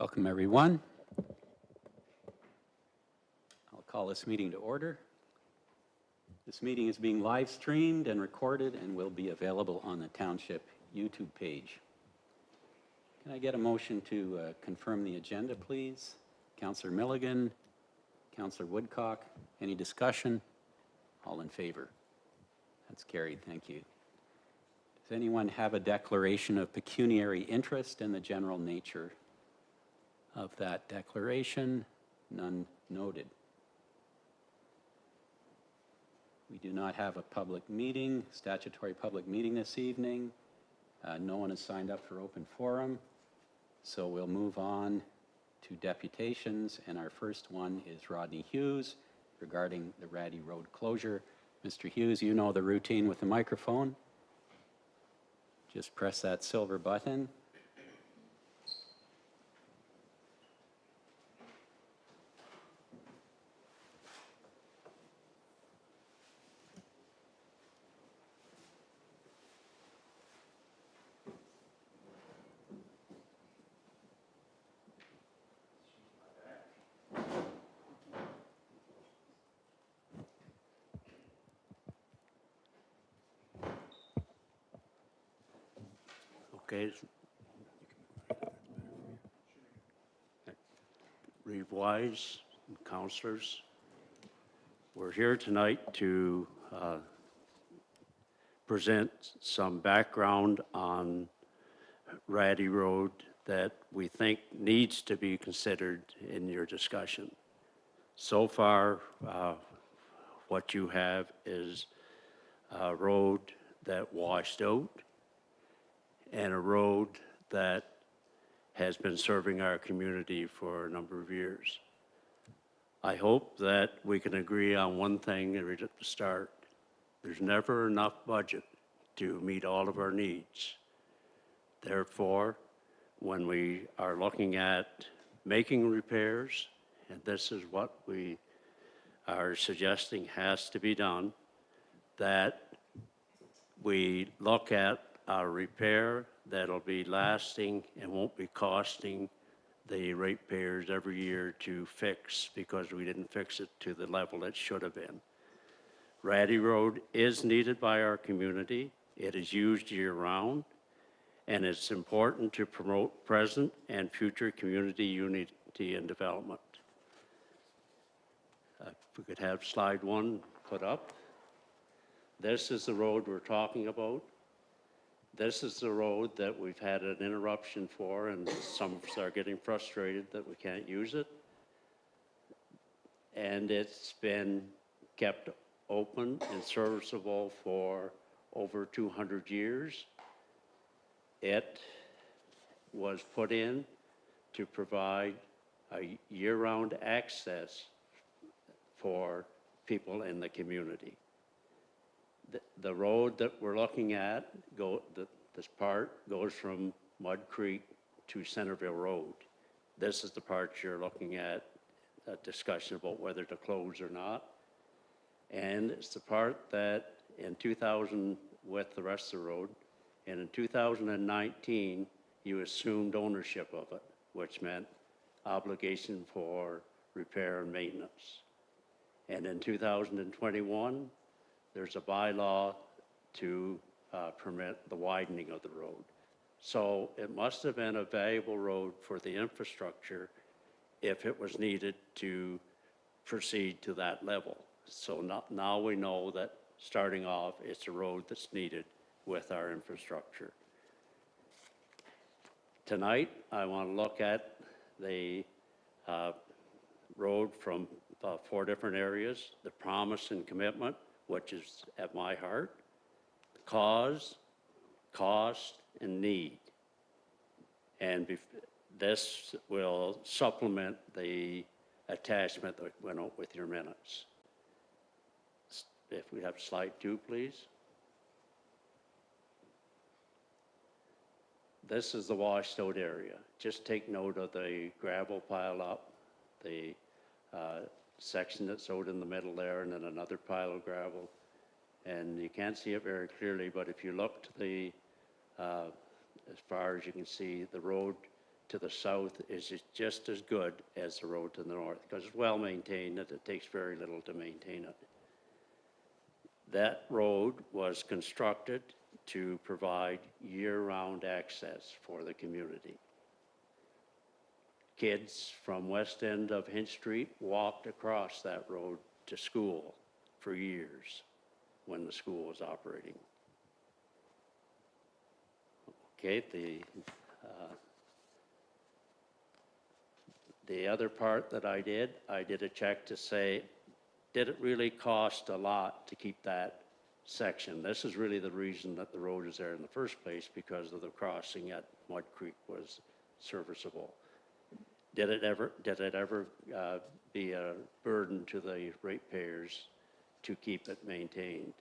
Welcome, everyone. I'll call this meeting to order. This meeting is being live streamed and recorded and will be available on the Township YouTube page. Can I get a motion to confirm the agenda, please? Councillor Milligan, Councillor Woodcock, any discussion? All in favor? That's carried, thank you. Does anyone have a declaration of pecuniary interest in the general nature of that declaration? None noted. We do not have a public meeting, statutory public meeting this evening. No one has signed up for open forum, so we'll move on to deputations, and our first one is Rodney Hughes regarding the Ratty Road closure. Mr. Hughes, you know the routine with the microphone. Just press that silver button. Okay. Reeve Wise, councillors, we're here tonight to present some background on Ratty Road that we think needs to be considered in your discussion. So far, what you have is a road that washed out and a road that has been serving our community for a number of years. I hope that we can agree on one thing right at the start. There's never enough budget to meet all of our needs. Therefore, when we are looking at making repairs, and this is what we are suggesting has to be done, that we look at a repair that'll be lasting and won't be costing the ratepayers every year to fix because we didn't fix it to the level it should have been. Ratty Road is needed by our community. It is used year-round, and it's important to promote present and future community unity and development. If we could have slide one put up. This is the road we're talking about. This is the road that we've had an interruption for, and some of us are getting frustrated that we can't use it. And it's been kept open and serviceable for over 200 years. It was put in to provide a year-round access for people in the community. The road that we're looking at, this part goes from Mud Creek to Centreville Road. This is the part you're looking at, a discussion about whether to close or not. And it's the part that in 2000, with the rest of the road, and in 2019, you assumed ownership of it, which meant obligation for repair and maintenance. And in 2021, there's a bylaw to permit the widening of the road. So it must have been a valuable road for the infrastructure if it was needed to proceed to that level. So now we know that starting off, it's a road that's needed with our infrastructure. Tonight, I want to look at the road from 4 different areas: the promise and commitment, which is at my heart, cause, cost, and need. And this will supplement the attachment that went out with your minutes. If we have slide 2, please. This is the washed out area. Just take note of the gravel pile up, the section that's out in the middle there, and then another pile of gravel. And you can't see it very clearly, but if you look to the, as far as you can see, the road to the south is just as good as the road to the north, because it's well maintained and it takes very little to maintain it. That road was constructed to provide year-round access for the community. Kids from west end of Hinch Street walked across that road to school for years when the school was operating. Okay, the other part that I did a check to say, did it really cost a lot to keep that section? This is really the reason that the road is there in the first place, because of the crossing at Mud Creek was serviceable. Did it ever be a burden to the ratepayers to keep it maintained?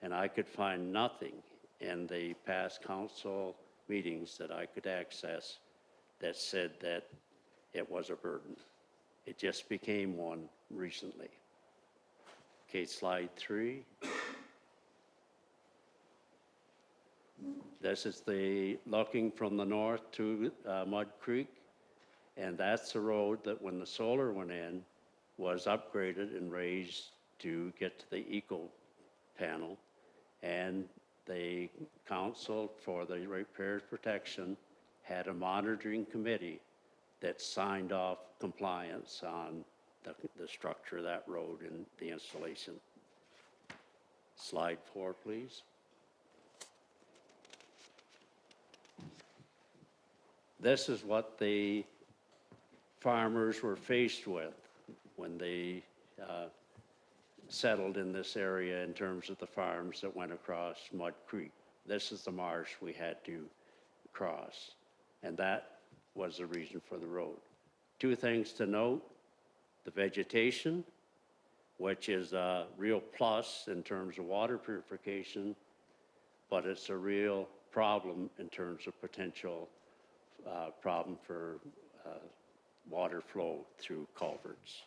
And I could find nothing in the past council meetings that I could access that said that it was a burden. It just became one recently. Okay, slide 3. This is the looking from the north to Mud Creek, and that's the road that when the solar went in was upgraded and raised to get to the eco panel, and the Council for the Ratepayers Protection had a monitoring committee that signed off compliance on the structure of that road and the installation. Slide 4, please. This is what the farmers were faced with when they settled in this area in terms of the farms that went across Mud Creek. This is the marsh we had to cross, and that was the reason for the road. 2 things to note: the vegetation, which is a real plus in terms of water purification, but it's a real problem in terms of potential problem for water flow through culverts.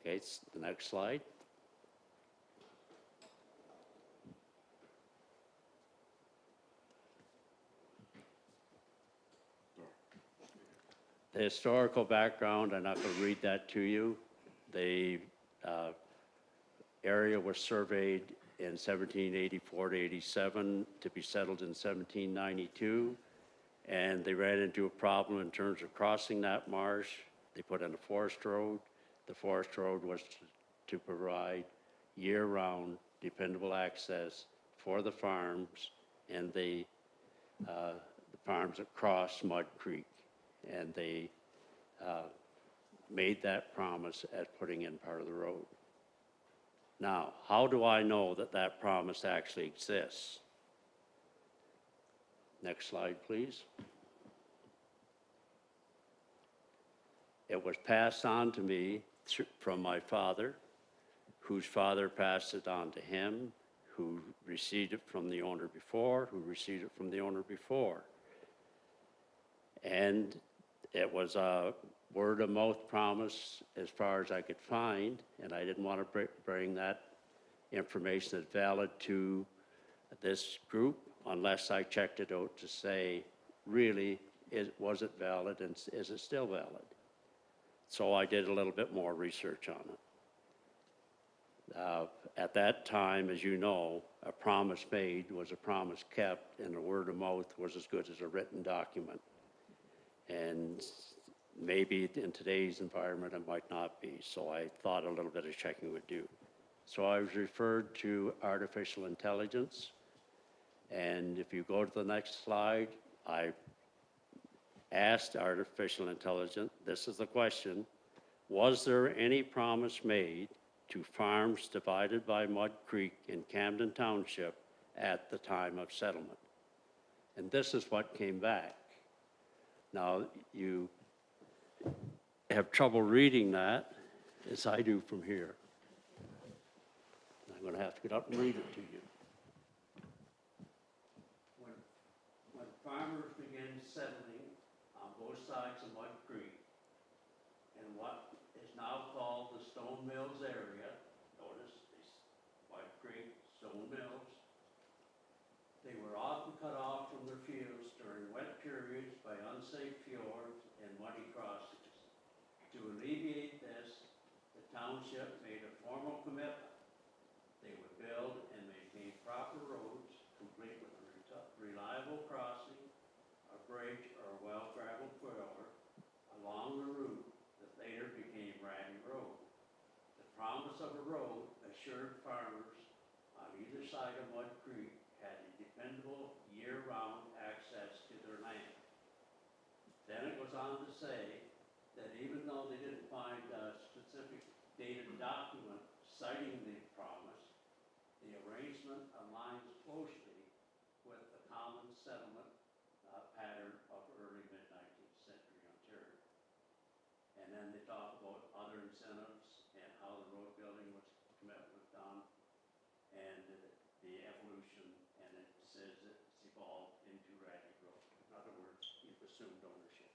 Okay, it's the next slide. The historical background, I'm not going to read that to you. The area was surveyed in 1784 to 87 to be settled in 1792, and they ran into a problem in terms of crossing that marsh. They put in a forest road. The forest road was to provide year-round dependable access for the farms and the farms that cross Mud Creek. And they made that promise at putting in part of the road. Now, how do I know that that promise actually exists? Next slide, please. It was passed on to me from my father, whose father passed it on to him, who received it from the owner before, who received it from the owner before. And it was a word-of-mouth promise as far as I could find, and I didn't want to bring that information as valid to this group unless I checked it out to say, really, was it valid and is it still valid? So I did a little bit more research on it. At that time, as you know, a promise made was a promise kept, and a word of mouth was as good as a written document. And maybe in today's environment it might not be, so I thought a little bit of checking would do. So I was referred to artificial intelligence, and if you go to the next slide, I asked artificial intelligence, this is the question: was there any promise made to farms divided by Mud Creek in Camden Township at the time of settlement? And this is what came back. Now, you have trouble reading that, as I do from here. I'm going to have to get up and read it to you. When farmers began settling on both sides of Mud Creek in what is now called the Stone Mills area, notice this Mud Creek, Stone Mills, they were often cut off from their fields during wet periods promise of a road assured farmers on either side of Mud Creek had a dependable year-round access to their land. Then it goes on to say that even though they didn't find a specific dated document citing the promise, the arrangement aligns closely with the common settlement pattern of early mid-19th century Ontario. And then they talk about other incentives and how the road building commitment was done and the evolution, and it says it's evolved into Ratty Road. In other words, you've assumed ownership.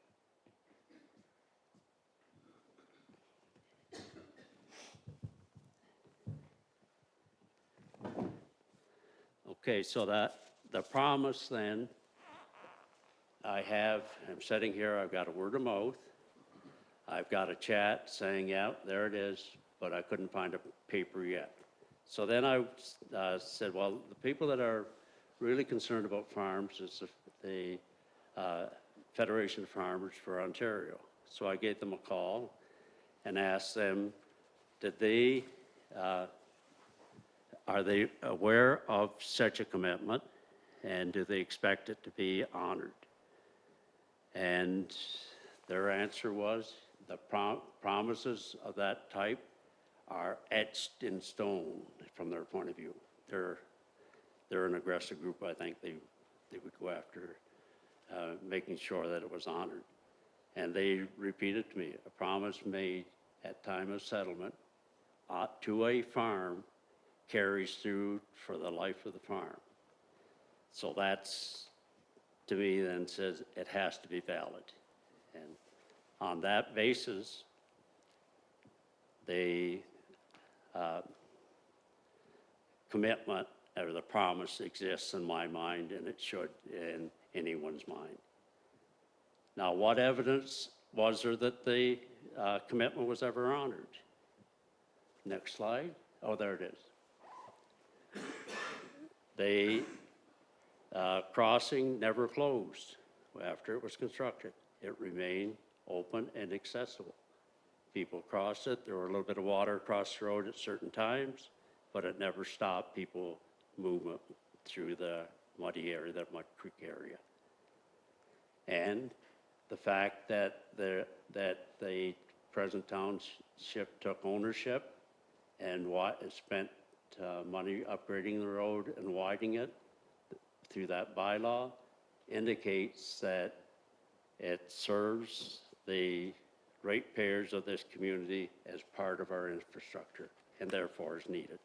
Okay, so the promise then, I'm sitting here, I've got a word of mouth. I've got a chat saying, yeah, there it is, but I couldn't find a paper yet. So then I said, well, the people that are really concerned about farms is the Federation of Farmers for Ontario. So I gave them a call and asked them, are they aware of such a commitment, and do they expect it to be honored? And their answer was, the promises of that type are etched in stone from their point of view. They're an aggressive group. I think they would go after making sure that it was honored. And they repeated to me, a promise made at time of settlement to a farm carries through for the life of the farm. So that's, to me, then says it has to be valid. And on that basis, the commitment or the promise exists in my mind, and it should in anyone's mind. Now, what evidence was there that the commitment was ever honored? Next slide. Oh, there it is. The crossing never closed after it was constructed. It remained open and accessible. People crossed it. There were a little bit of water across the road at certain times, but it never stopped people movement through the muddy area, that Mud Creek area. And the fact that the present township took ownership and spent money upgrading the road and widening it through that bylaw indicates that it serves the ratepayers of this community as part of our infrastructure and therefore is needed.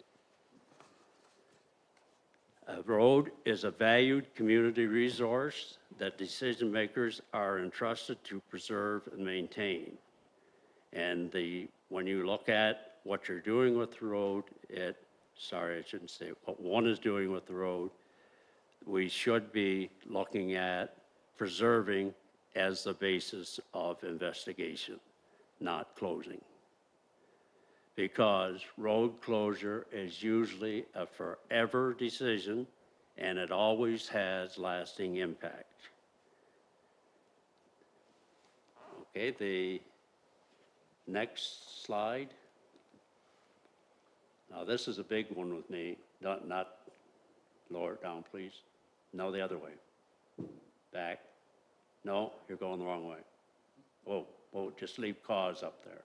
A road is a valued community resource that decision makers are entrusted to preserve and maintain. And when you look at what you're doing with the road, sorry, I shouldn't say what one is doing with the road, we should be looking at preserving as the basis of investigation, not closing. Because road closure is usually a forever decision, and it always has lasting impact. Okay, the next slide. Now this is a big one with me, not lower it down, please. No, the other way. Back. No, you're going the wrong way. Whoa, just leave cause up there.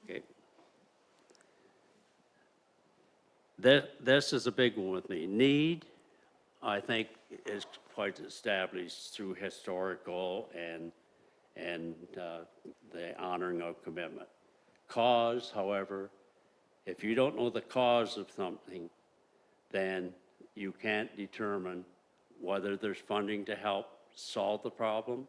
Okay. This is a big one with me. Need, I think, is quite established through historical and the honoring of commitment. Cause, however, if you don't know the cause of something, then you can't determine whether there's funding to help solve the problem,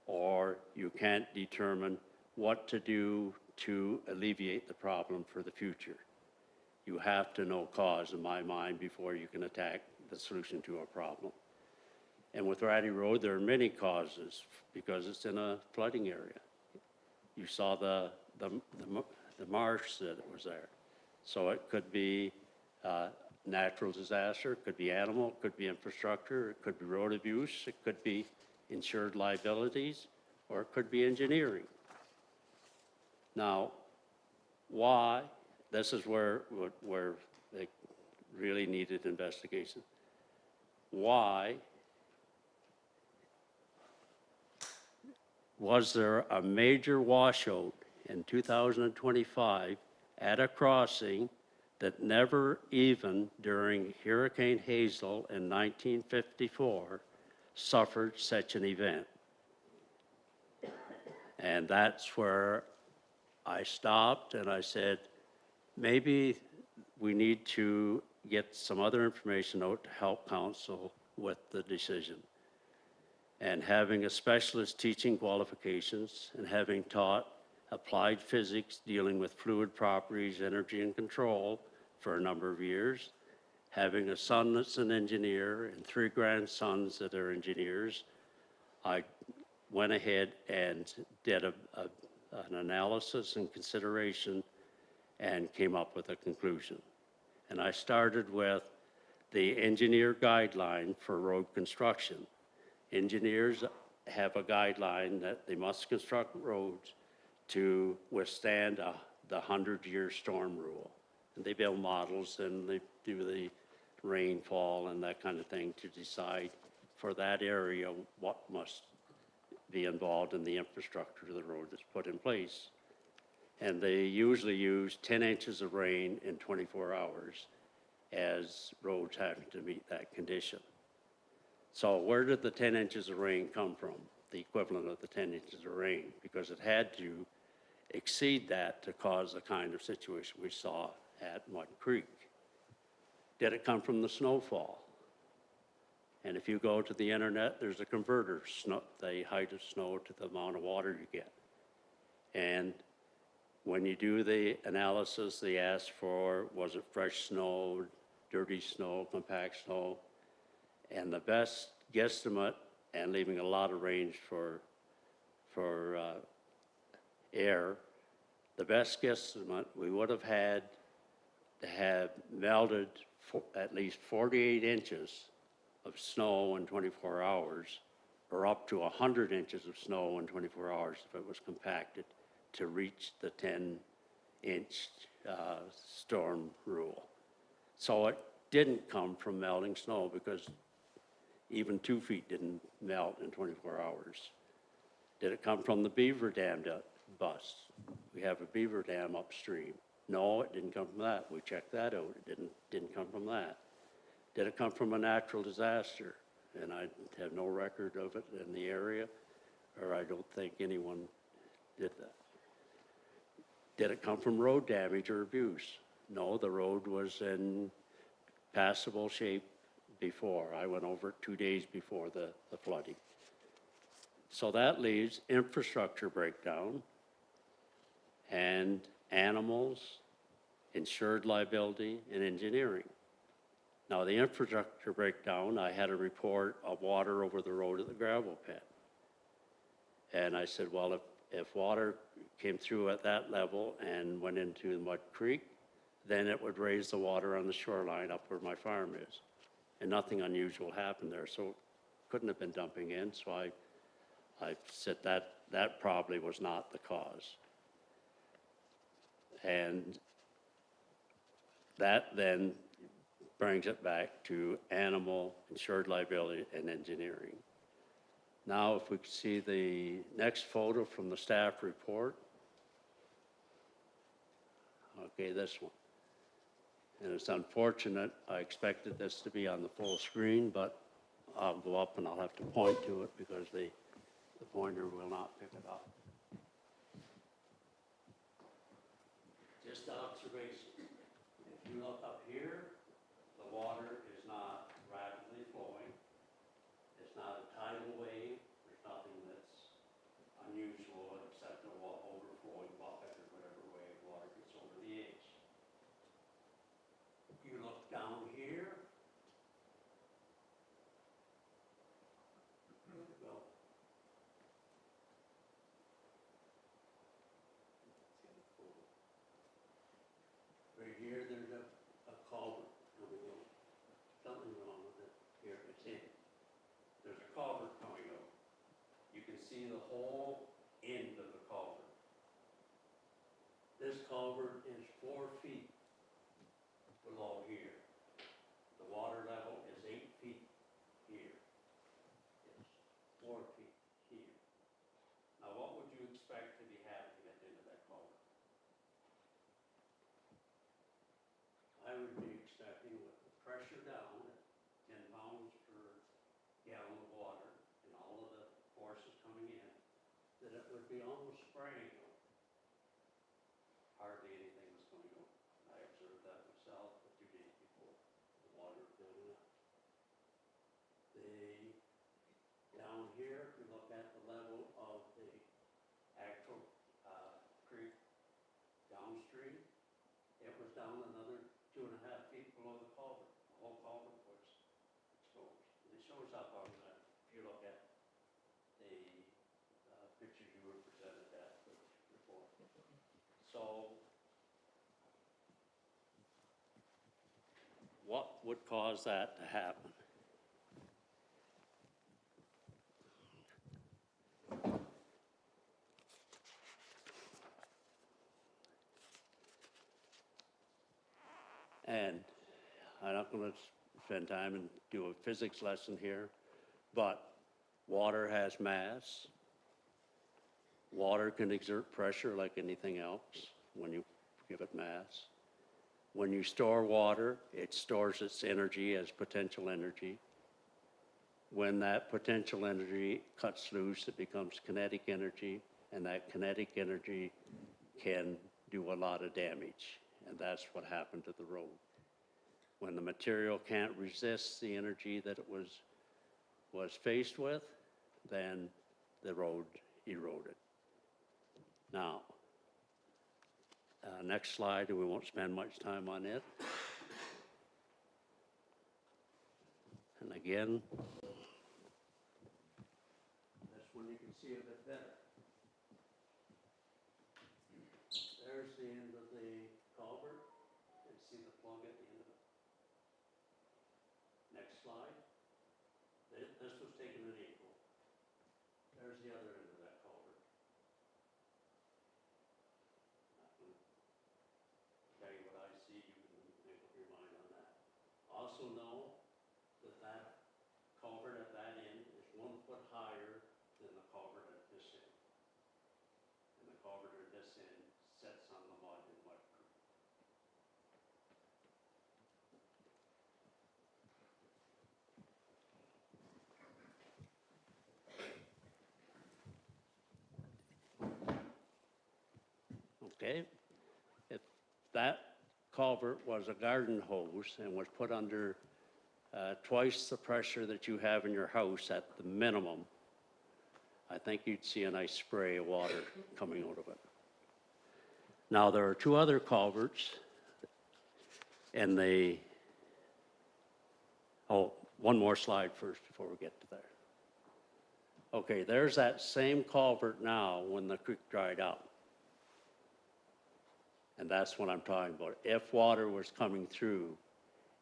or you can't determine what to do to alleviate the problem for the future. You have to know cause, in my mind, before you can attack the solution to a problem. And with Ratty Road, there are many causes because it's in a flooding area. You saw the marsh that was there. So it could be natural disaster, it could be animal, it could be infrastructure, it could be road abuse, it could be insured liabilities, or it could be engineering. Now, why this is where it really needed investigation. Why was there a major washout in 2025 at a crossing that never even during Hurricane Hazel in 1954 suffered such an event? And that's where I stopped and I said, maybe we need to get some other information out to help council with the decision. And having a specialist teaching qualifications and having taught applied physics dealing with fluid properties, energy, and control for a number of years, having a son that's an engineer and 3 grandsons that are engineers, I went ahead and did an analysis and consideration and came up with a conclusion. And I started with the engineer guideline for road construction. Engineers have a guideline that they must construct roads to withstand the 100-year storm rule. And they build models and they do the rainfall and that kind of thing to decide for that area what must be involved in the infrastructure of the road that's put in place. And they usually use 10 inches of rain in 24 hours as roads having to meet that condition. So where did the 10 inches of rain come from? The equivalent of the 10 inches of rain, because it had to exceed that to cause the kind of situation we saw at Mud Creek. Did it come from the snowfall? And if you go to the internet, there's a converter, the height of snow to the amount of water you get. And when you do the analysis, they ask for, was it fresh snow, dirty snow, compact snow? And the best guesstimate, and leaving a lot of range for air, the best guesstimate we would have had to have melted at least 48 inches of snow in 24 hours, or up to 100 inches of snow in 24 hours if it was compacted to reach the 10-inch storm rule. So it didn't come from melting snow, because even 2 feet didn't melt in 24 hours. Did it come from the beaver dam bust? We have a beaver dam upstream. No, it didn't come from that. We checked that out. It didn't come from that. Did it come from a natural disaster? And I have no record of it in the area, or I don't think anyone did that. Did it come from road damage or abuse? No, the road was in passable shape before. I went over it 2 days before the flooding. So that leaves infrastructure breakdown and animals, insured liability, and engineering. Now, the infrastructure breakdown, I had a report of water over the road at the gravel pit. And I said, well, if water came through at that level and went into Mud Creek, then it would raise the water on the shoreline up where my farm is. And nothing unusual happened there, so it couldn't have been dumping in. So I said that probably was not the cause. And that then brings it back to animal, insured liability, and engineering. Now, if we could see the next photo from the staff report. Okay, this one. And it's unfortunate, I expected this to be on the full screen, but I'll go up and I'll have to point to it because the pointer will not pick it up. Just observation. If you look up here, the water is not rapidly flowing. It's not a tidal wave. There's nothing that's unusual except a overflowing bucket or whatever way water gets over the edge. You look down here. Where'd it go? Right here, there's a culvert coming in. Something wrong with it. Here, it's in. There's a culvert coming out. You can see the whole end of the culvert. This culvert is 4 feet below here. The water level is 8 feet here. It's 4 feet here. Now, what would you expect to be happening at the end of that culvert? I would be expecting with the pressure down at 10 pounds per gallon of water and all of the forces coming in, that it would be almost spraying. Hardly anything was going on. I observed that myself a few days before the water building up. Down here, if you look at the level of the actual creek downstream, it was down another 2.5 feet below the culvert. The whole culvert was exposed. And it shows up on the, if you look at the pictures you were presented at before. So, what would cause that to happen? And I'm not going to spend time and do a physics lesson here, but water has mass. Water can exert pressure like anything else when you give it mass. When you store water, it stores its energy as potential energy. When that potential energy cuts loose, it becomes kinetic energy, and that kinetic energy can do a lot of damage. And that's what happened to the road. When the material can't resist the energy that it was faced with, then the road eroded. Now, next slide, and we won't spend much time on it. And again, this one you can see a bit better. There's the end of the culvert, and see the plug at the end of it. Next slide. This was taken in April. There's the other end of that culvert. Not gonna tell you what I see, you can make up your mind on that. Also know that that culvert at that end is 1 foot higher than the culvert at this end. And the culvert at this end sets on the mud in Mud Creek. Okay, if that culvert was a garden hose and was put under twice the pressure that you have in your house at the minimum, I think you'd see a nice spray of water coming out of it. Now, there are 2 other culverts, and one more slide first before we get to there. Okay, there's that same culvert now when the creek dried out. And that's what I'm talking about. If water was coming through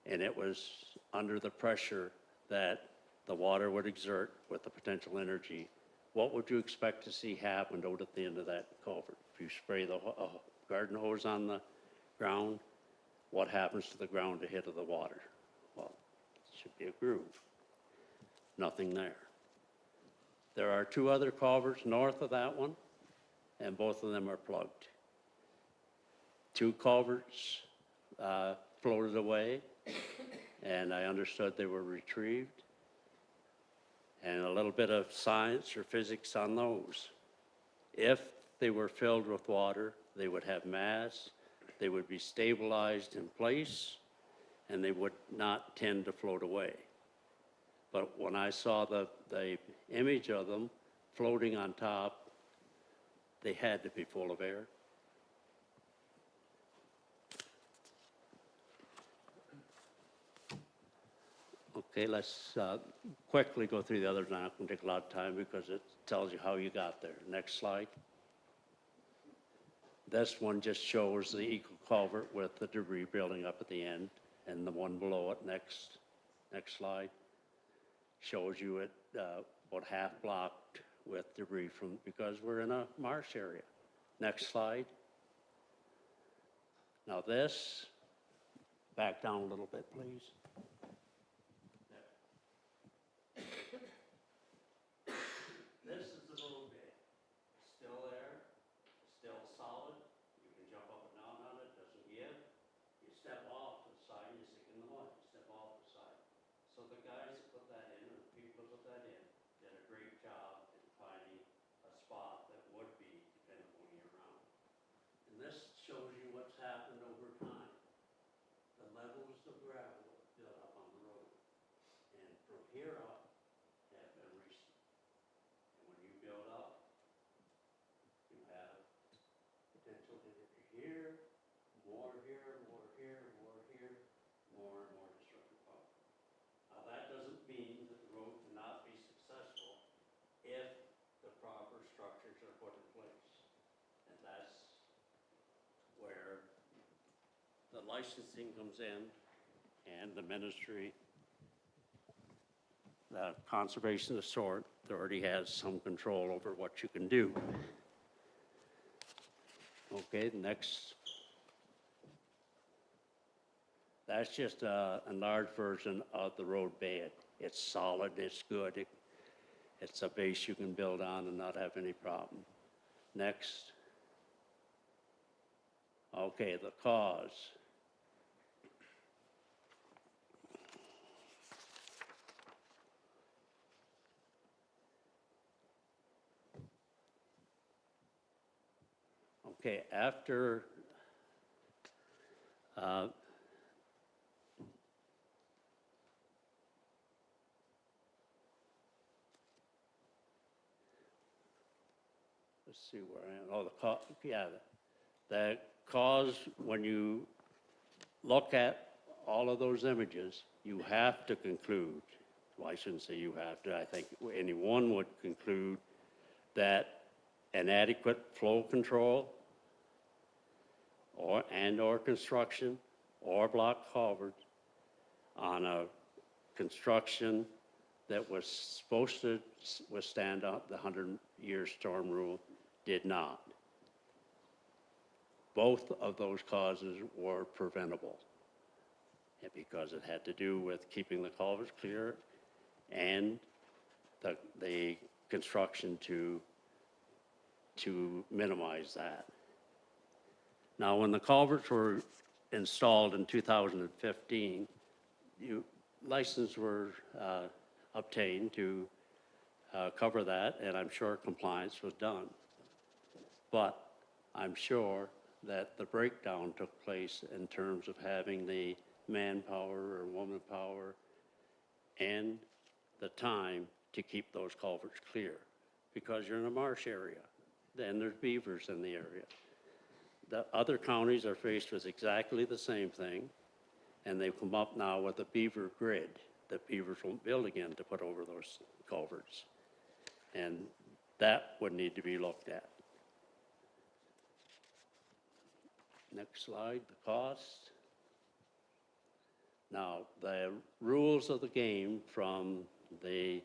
and it was under the pressure that the water would exert with the potential energy, what would you expect to see happen out at the end of that culvert? If you spray the garden hose on the ground, what happens to the ground ahead of the water? Well, it should be a groove. Nothing there. There are 2 other culverts north of that one, and both of them are plugged. 2 culverts floated away, and I understood they were retrieved. And a little bit of science or physics on those. If they were filled with water, they would have mass, they would be stabilized in place, and they would not tend to float away. But when I saw the image of them floating on top, they had to be full of air. Okay, let's quickly go through the others. Now, it can take a lot of time because it tells you how you got there. Next slide. This one just shows the equal culvert with the debris building up at the end, and the one below it, next slide, shows you it about half blocked with debris because we're in a marsh area. Next slide. Now this, back down a little bit, please. This is the road bed. Still there, still solid. You can jump up and down on it, doesn't give. You step off to the side, you stick in the mud. You step off the side. So the guys that put that in, or the people that put that in, did a great job in finding a spot that would be dependable year-round. And this shows you what's happened over time. The levels of gravel built up on the road. And from here up have been recent. And when you build up, you have potential to hit here, more here, more here, more here, more and more destructive power. Now that doesn't mean that the road cannot be successful if the proper structures are put in place. And that's where the licensing comes in, and the ministry, the conservation authority has some control over what you can do. Okay, next. That's just a enlarged version of the road bed. It's solid, it's good. It's a base you can build on and not have any problem. Next. Okay, the cause. Okay, after let's see where I am. Oh, the cause, when you look at all of those images, you have to conclude, well, I shouldn't say you have to, I think anyone would conclude that an adequate flow control or construction or block culvert on a construction that was supposed to withstand the 100-year storm rule did not. Both of those causes were preventable, because it had to do with keeping the culverts clear and the construction to minimize that. Now, when the culverts were installed in 2015, licenses were obtained to cover that, and I'm sure compliance was done. But I'm sure that the breakdown took place in terms of having the manpower or womanpower and the time to keep those culverts clear, because you're in a marsh area, then there's beavers in the area. The other counties are faced with exactly the same thing, and they've come up now with a beaver grid that beavers won't build again to put over those culverts. And that would need to be looked at. Next slide, the cost. Now, the rules of the game from the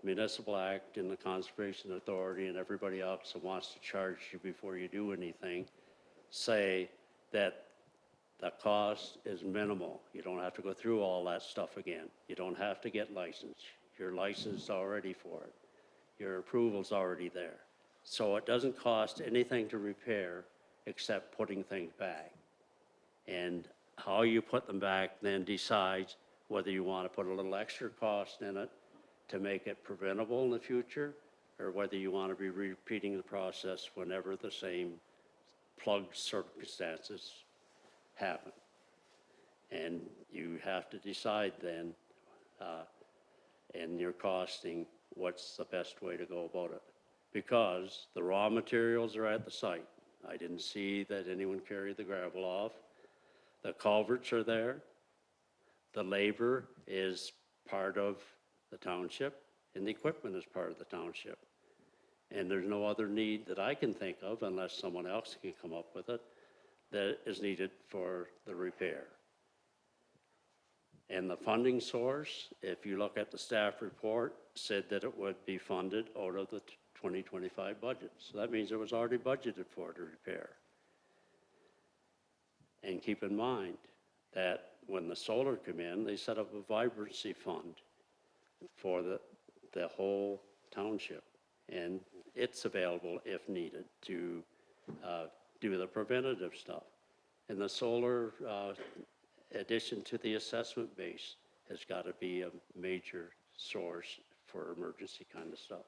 Municipal Act and the Conservation Authority and everybody else that wants to charge you before you do anything say that the cost is minimal. You don't have to go through all that stuff again. You don't have to get licensed. You're licensed already for it. Your approval's already there. So it doesn't cost anything to repair except putting things back. And how you put them back then decides whether you want to put a little extra cost in it to make it preventable in the future, or whether you want to be repeating the process whenever the same plugged circumstances happen. And you have to decide then, in your costing, what's the best way to go about it. Because the raw materials are at the site. I didn't see that anyone carried the gravel off. The culverts are there. The labor is part of the township, and the equipment is part of the township. And there's no other need that I can think of, unless someone else can come up with it, that is needed for the repair. And the funding source, if you look at the staff report, said that it would be funded out of the 2025 budget. So that means it was already budgeted for to repair. And keep in mind that when the solar come in, they set up a vibrancy fund for the whole township. And it's available if needed to do the preventative stuff. And the solar addition to the assessment base has got to be a major source for emergency kind of stuff.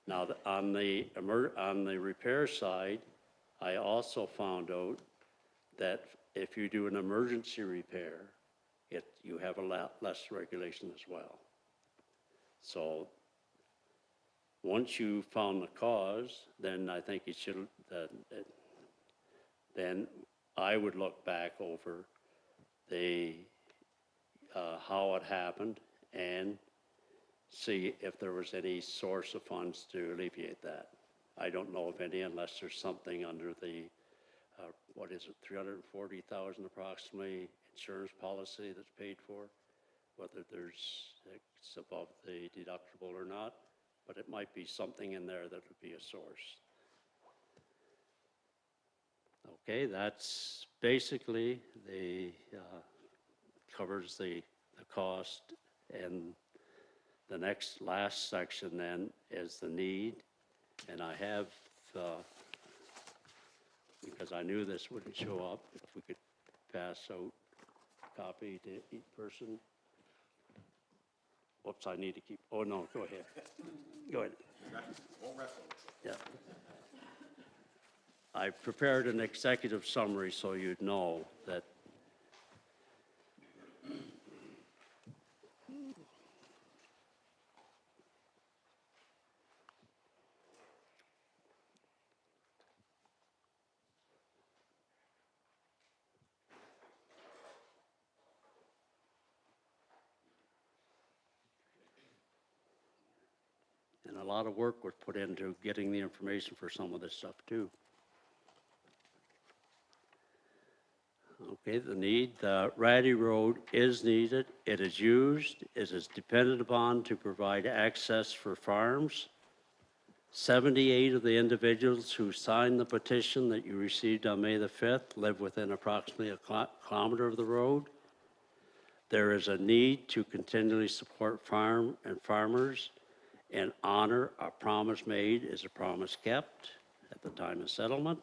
Now, on the repair side, I also found out that if you do an emergency repair, you have a lot less regulation as well. So once you found the cause, then I think it should, then I would look back over how it happened and see if there was any source of funds to alleviate that. I don't know of any unless there's something under the, what is it, 340,000 approximately insurance policy that's paid for, whether it's above the deductible or not, but it might be something in there that would be a source. Okay, that's basically covers the cost, and the last section then is the need, and I have, because I knew this wouldn't show up, if we could pass out a copy to each person. Whoops, I need to keep, oh no, go ahead. Go ahead. Yeah. I prepared an executive summary so you'd know that and a lot of work was put into getting the information for some of this stuff too. Okay, the need, the Ratty Road is needed, it is used, it is depended upon to provide access for farms. 78 of the individuals who signed the petition that you received on May the 5th live within approximately a kilometer of the road. There is a need to continually support farmers and honor a promise made is a promise kept at the time of settlement.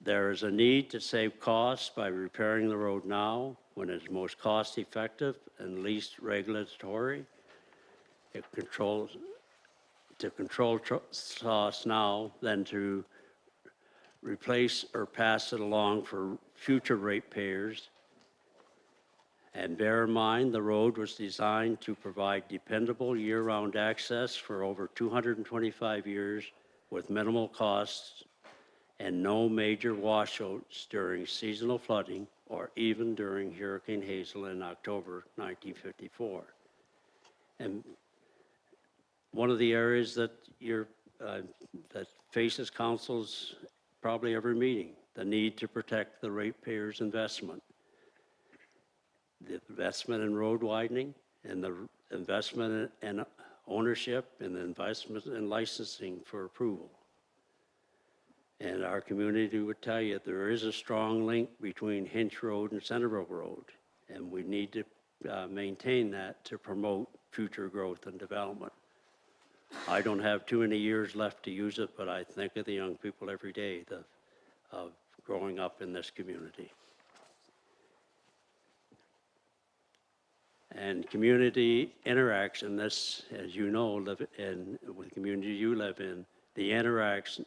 There is a need to save costs by repairing the road now when it's most cost effective and least regulatory. To control costs now than to replace or pass it along for future ratepayers. And bear in mind, the road was designed to provide dependable year-round access for over 225 years with minimal costs and no major washouts during seasonal flooding or even during Hurricane Hazel in October 1954. And one of the areas that that faces councils probably every meeting, the need to protect the ratepayers' investment. The investment in road widening and the investment in ownership and the investment in licensing for approval. And our community would tell you there is a strong link between Hinch Road and Centreville Road, and we need to maintain that to promote future growth and development. I don't have too many years left to use it, but I think of the young people every day of growing up in this community. And community interaction, this, as you know, live in with the community you live in, the interaction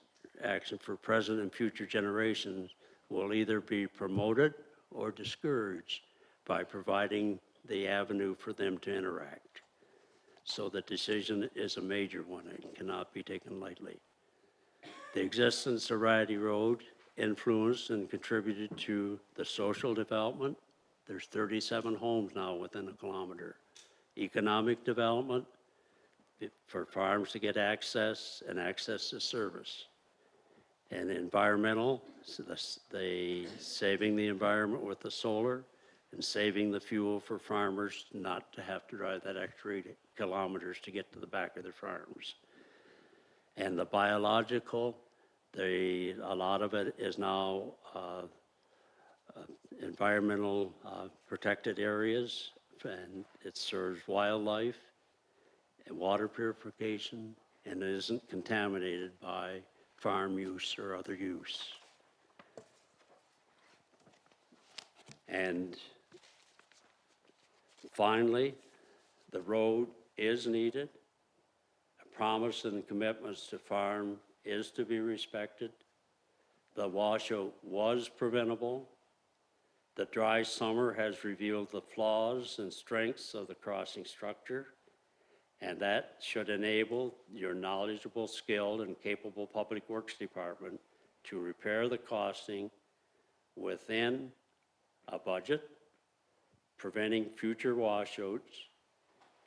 for present and future generations will either be promoted or discouraged by providing the avenue for them to interact. So the decision is a major one and cannot be taken lightly. The existence of Ratty Road influenced and contributed to the social development. There's 37 homes now within a kilometer. Economic development for farms to get access and access to service. And environmental, so the saving the environment with the solar and saving the fuel for farmers not to have to drive that extra 8 kilometers to get to the back of their farms. And the biological, a lot of it is now environmental protected areas, and it serves wildlife and water purification, and it isn't contaminated by farm use or other use. And finally, the road is needed. A promise and commitments to farm is to be respected. The washout was preventable. The dry summer has revealed the flaws and strengths of the crossing structure, and that should enable your knowledgeable, skilled, and capable Public Works Department to repair the crossing within a budget, preventing future washouts,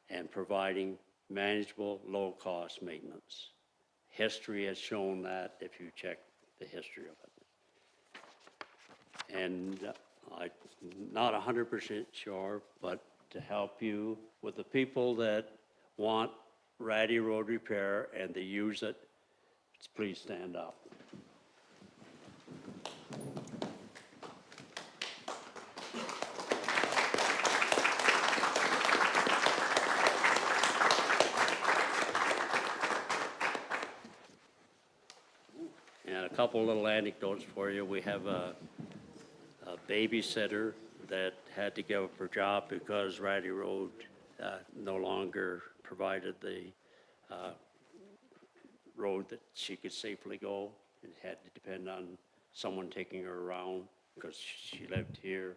and providing manageable, low-cost maintenance. History has shown that if you check the history of it. And I'm not 100% sure, but to help you with the people that want Ratty Road repair and they use it, please stand up. And a couple little anecdotes for you. We have a babysitter that had to give up her job because Ratty Road no longer provided the road that she could safely go, and had to depend on someone taking her around because she lived here.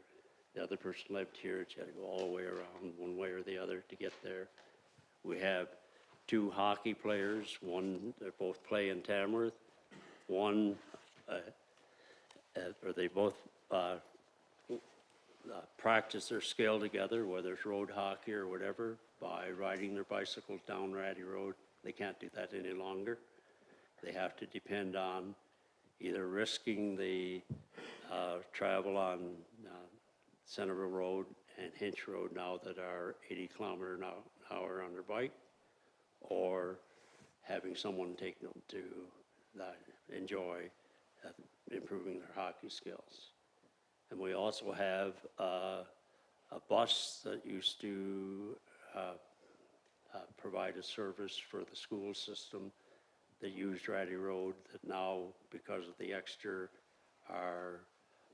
The other person lived here. She had to go all the way around one way or the other to get there. We have two hockey players. One, they both play in Tamworth. One, or they both practice their skill together, whether it's road hockey or whatever, by riding their bicycles down Ratty Road. They can't do that any longer. They have to depend on either risking the travel on Centreville Road and Hinch Road now that are 80 kilometers an hour on their bike, or having someone take them to enjoy improving their hockey skills. And we also have a bus that used to provide a service for the school system that used Ratty Road, that now, because of the extra, are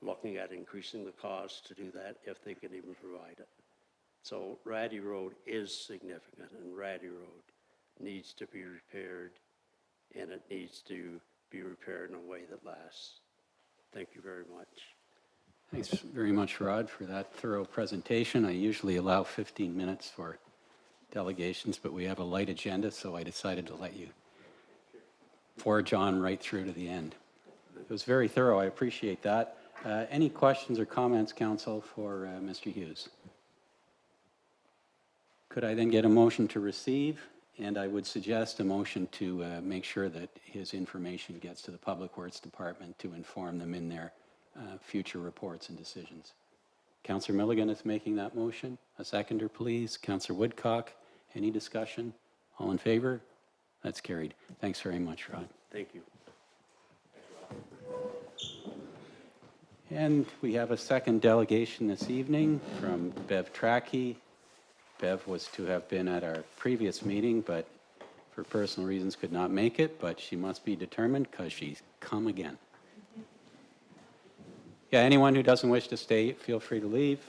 looking at increasing the cost to do that if they can even provide it. So Ratty Road is significant, and Ratty Road needs to be repaired, and it needs to be repaired in a way that lasts. Thank you very much. Thanks very much, Rod, for that thorough presentation. I usually allow 15 minutes for delegations, but we have a light agenda, so I decided to let you forge on right through to the end. It was very thorough. I appreciate that. Any questions or comments, Council, for Mr. Hughes? Could I then get a motion to receive? And I would suggest a motion to make sure that his information gets to the Public Works Department to inform them in their future reports and decisions. Councillor Milligan is making that motion. A seconder, please. Councillor Woodcock, any discussion? All in favor? That's carried. Thanks very much, Rod. Thank you. And we have a second delegation this evening from Bev Trackey. Bev was to have been at our previous meeting, but for personal reasons could not make it, but she must be determined because she's come again. Yeah, anyone who doesn't wish to stay, feel free to leave.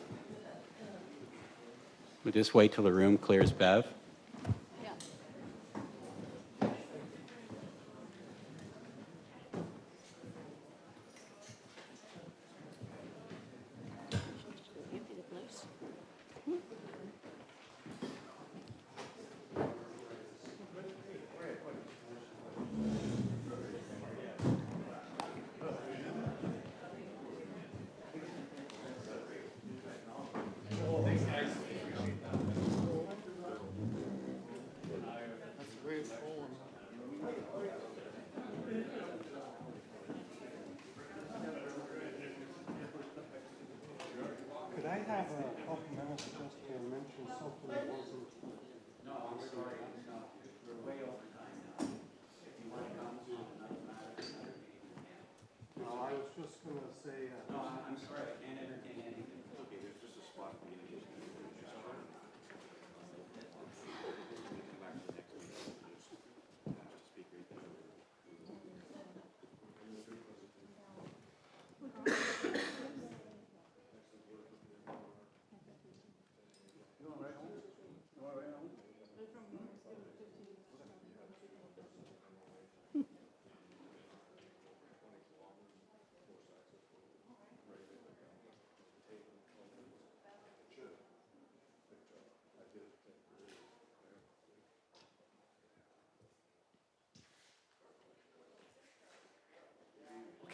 We'll just wait till the room clears, Bev. Could I have a couple minutes just to mention something that wasn't? No, I'm sorry. We're way over time now. If you want to come to another matter. No, I was just going to say. No, I'm sorry. I can't entertain anything.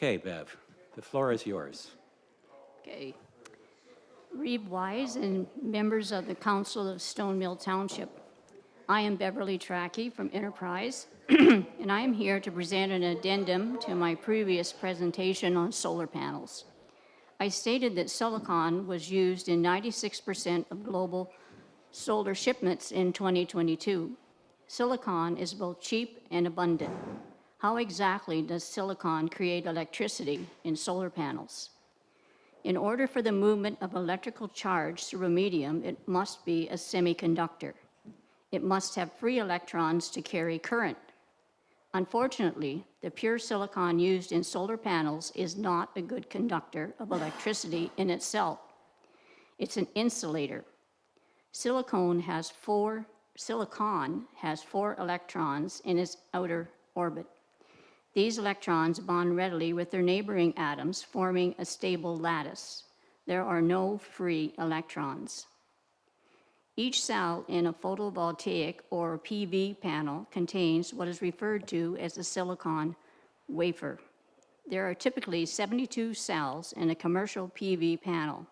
Okay, Bev, the floor is yours. Okay. Reeve Wise and members of the Council of Stone Mill Township. I am Beverly Trackey from Enterprise, and I am here to present an addendum to my previous presentation on solar panels. I stated that silicon was used in 96% of global solar shipments in 2022. Silicon is both cheap and abundant. How exactly does silicon create electricity in solar panels? In order for the movement of electrical charge through a medium, it must be a semiconductor. It must have free electrons to carry current. Unfortunately, the pure silicon used in solar panels is not a good conductor of electricity in itself. It's an insulator. Silicon has four electrons in its outer orbit. These electrons bond readily with their neighboring atoms, forming a stable lattice. There are no free electrons. Each cell in a photovoltaic or PV panel contains what is referred to as a silicon wafer. There are typically 72 cells in a commercial PV panel.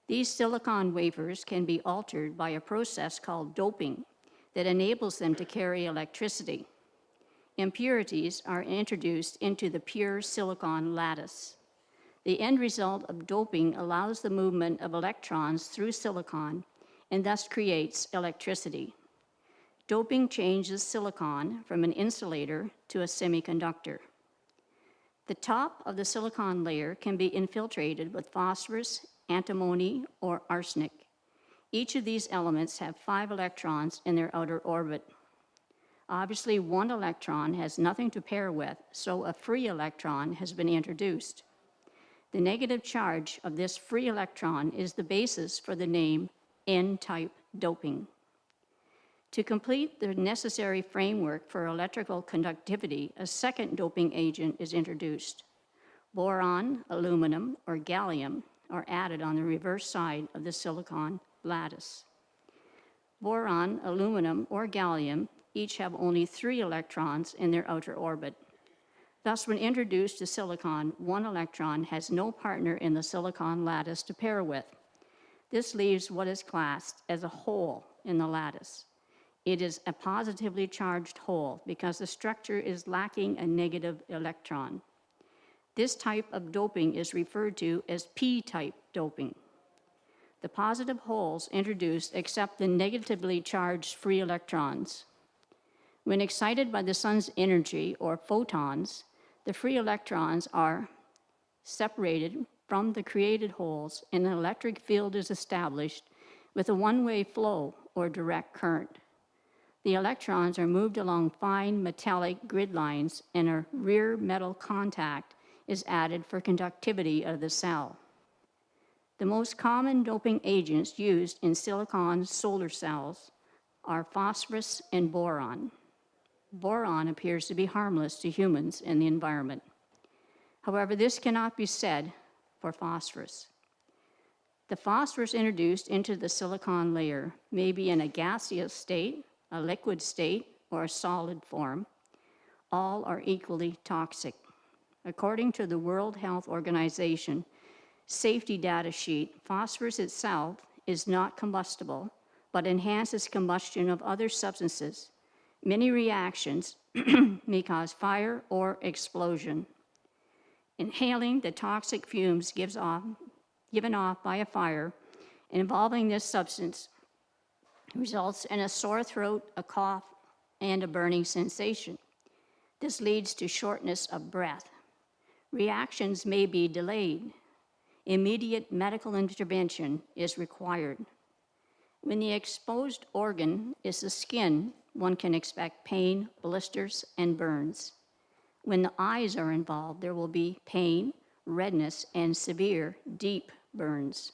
These silicon wafers can be altered by a process called doping that enables them to carry electricity. Impurities are introduced into the pure silicon lattice. The end result of doping allows the movement of electrons through silicon and thus creates electricity. Doping changes silicon from an insulator to a semiconductor. The top of the silicon layer can be infiltrated with phosphorus, antimony, or arsenic. Each of these elements have 5 electrons in their outer orbit. Obviously, one electron has nothing to pair with, so a free electron has been introduced. The negative charge of this free electron is the basis for the name N-type doping. To complete the necessary framework for electrical conductivity, a second doping agent is introduced. Boron, aluminum, or gallium are added on the reverse side of the silicon lattice. Boron, aluminum, or gallium each have only 3 electrons in their outer orbit. Thus, when introduced to silicon, one electron has no partner in the silicon lattice to pair with. This leaves what is classed as a hole in the lattice. It is a positively charged hole because the structure is lacking a negative electron. This type of doping is referred to as p-type doping. The positive holes introduced accept the negatively charged free electrons. When excited by the sun's energy, or photons, the free electrons are separated from the created holes and an electric field is established with a one-way flow or direct current. The electrons are moved along fine metallic grid lines and a rear metal contact is added for conductivity of the cell. The most common doping agents used in silicon solar cells are phosphorus and boron. Boron appears to be harmless to humans and the environment. However, this cannot be said for phosphorus. The phosphorus introduced into the silicon layer may be in a gaseous state, a liquid state, or a solid form. All are equally toxic. According to the World Health Organization safety data sheet, phosphorus itself is not combustible, but enhances combustion of other substances. Many reactions may cause fire or explosion. Inhaling the toxic fumes given off by a fire involving this substance results in a sore throat, a cough, and a burning sensation. This leads to shortness of breath. Reactions may be delayed. Immediate medical intervention is required. When the exposed organ is the skin, one can expect pain, blisters, and burns. When the eyes are involved, there will be pain, redness, and severe, deep burns.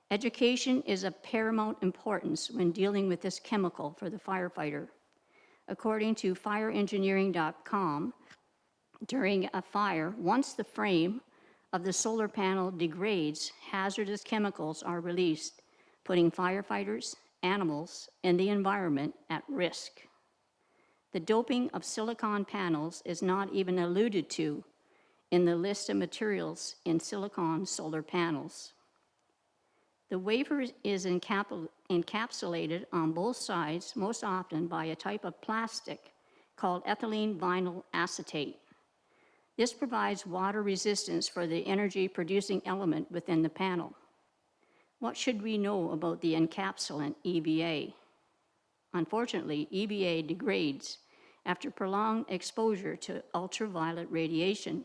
Education is of paramount importance when dealing with this chemical for the firefighter. According to fireengineering.com, during a fire, once the frame of the solar panel degrades, hazardous chemicals are released, putting firefighters, animals, and the environment at risk. The doping of silicon panels is not even alluded to in the list of materials in silicon solar panels. The wafer is encapsulated on both sides most often by a type of plastic called ethylene vinyl acetate. This provides water resistance for the energy-producing element within the panel. What should we know about the encapsulant EVA? Unfortunately, EVA degrades after prolonged exposure to ultraviolet radiation.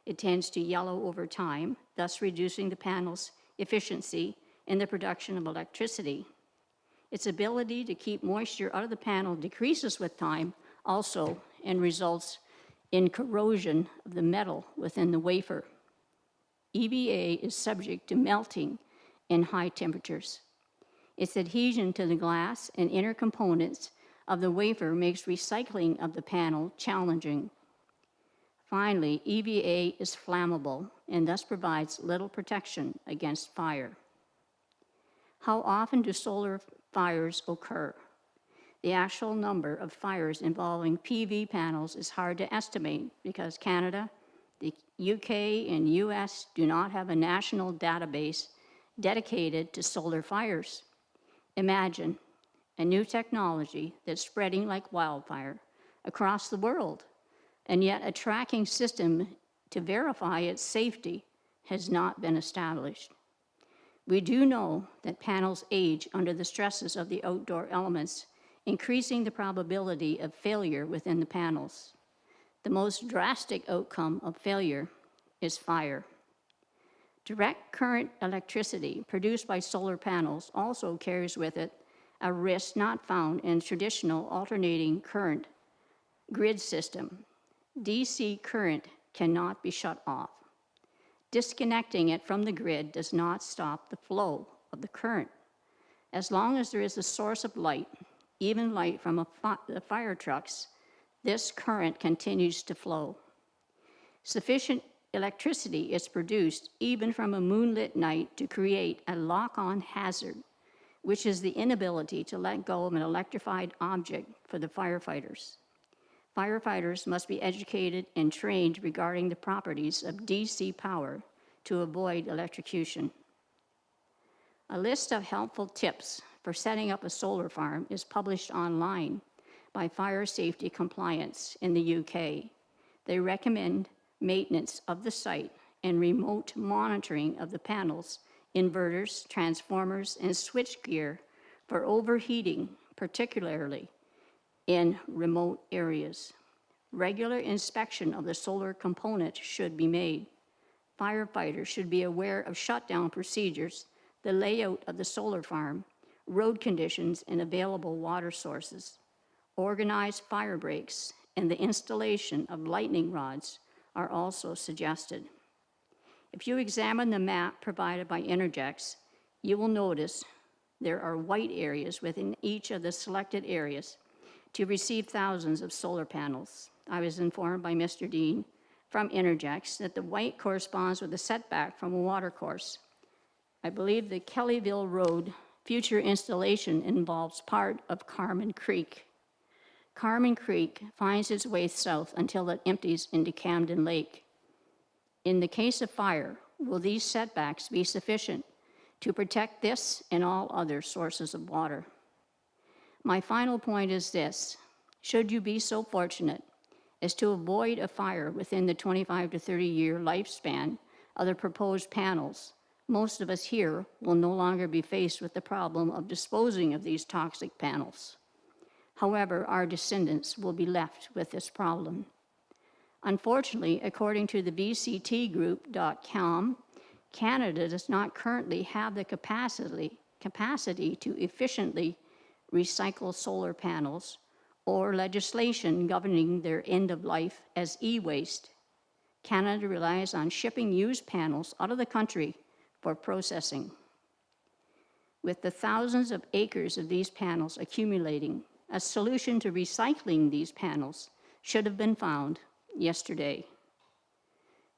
It tends to yellow over time, thus reducing the panel's efficiency in the production of electricity. Its ability to keep moisture out of the panel decreases with time also and results in corrosion of the metal within the wafer. EVA is subject to melting in high temperatures. Its adhesion to the glass and inner components of the wafer makes recycling of the panel challenging. Finally, EVA is flammable and thus provides little protection against fire. How often do solar fires occur? The actual number of fires involving PV panels is hard to estimate because Canada, the UK, and US do not have a national database dedicated to solar fires. Imagine a new technology that's spreading like wildfire across the world, and yet a tracking system to verify its safety has not been established. We do know that panels age under the stresses of the outdoor elements, increasing the probability of failure within the panels. The most drastic outcome of failure is fire. Direct current electricity produced by solar panels also carries with it a risk not found in traditional alternating current grid system. DC current cannot be shut off. Disconnecting it from the grid does not stop the flow of the current. As long as there is a source of light, even light from the fire trucks, this current continues to flow. Sufficient electricity is produced even from a moonlit night to create a lock-on hazard, which is the inability to let go of an electrified object for the firefighters. Firefighters must be educated and trained regarding the properties of DC power to avoid electrocution. A list of helpful tips for setting up a solar farm is published online by Fire Safety Compliance in the UK. They recommend maintenance of the site and remote monitoring of the panels, inverters, transformers, and switchgear for overheating, particularly in remote areas. Regular inspection of the solar component should be made. Firefighters should be aware of shutdown procedures, the layout of the solar farm, road conditions, and available water sources. Organized fire breaks and the installation of lightning rods are also suggested. If you examine the map provided by Intergex, you will notice there are white areas within each of the selected areas to receive thousands of solar panels. I was informed by Mr. Dean from Intergex that the white corresponds with a setback from a water course. I believe the Kellyville Road future installation involves part of Carmen Creek. Carmen Creek finds its way south until it empties into Camden Lake. In the case of fire, will these setbacks be sufficient to protect this and all other sources of water? My final point is this: should you be so fortunate as to avoid a fire within the 25 to 30 year lifespan of the proposed panels, most of us here will no longer be faced with the problem of disposing of these toxic panels. However, our descendants will be left with this problem. Unfortunately, according to the VCTgroup.com, Canada does not currently have the capacity to efficiently recycle solar panels or legislation governing their end of life as e-waste. Canada relies on shipping used panels out of the country for processing. With the thousands of acres of these panels accumulating, a solution to recycling these panels should have been found yesterday.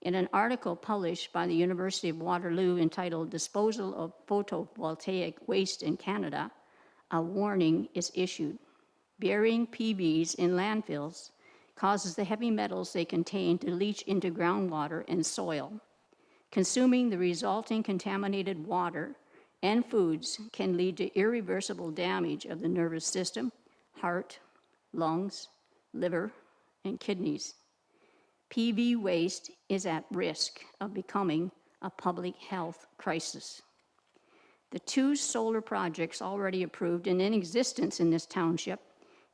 In an article published by the University of Waterloo entitled "Disposal of Photovoltaic Waste in Canada," a warning is issued. Burying PVs in landfills causes the heavy metals they contain to leach into groundwater and soil. Consuming the resulting contaminated water and foods can lead to irreversible damage of the nervous system, heart, lungs, liver, and kidneys. PV waste is at risk of becoming a public health crisis. The 2 solar projects already approved and in existence in this township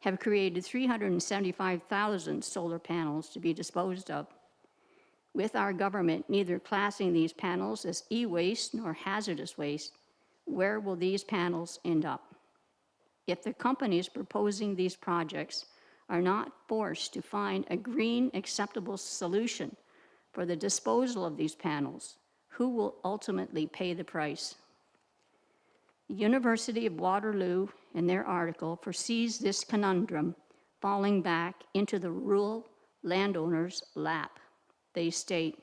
have created 375,000 solar panels to be disposed of. With our government neither classing these panels as e-waste nor hazardous waste, where will these panels end up? If the companies proposing these projects are not forced to find a green acceptable solution for the disposal of these panels, who will ultimately pay the price? The University of Waterloo, in their article, foresees this conundrum falling back into the rural landowner's lap. They state,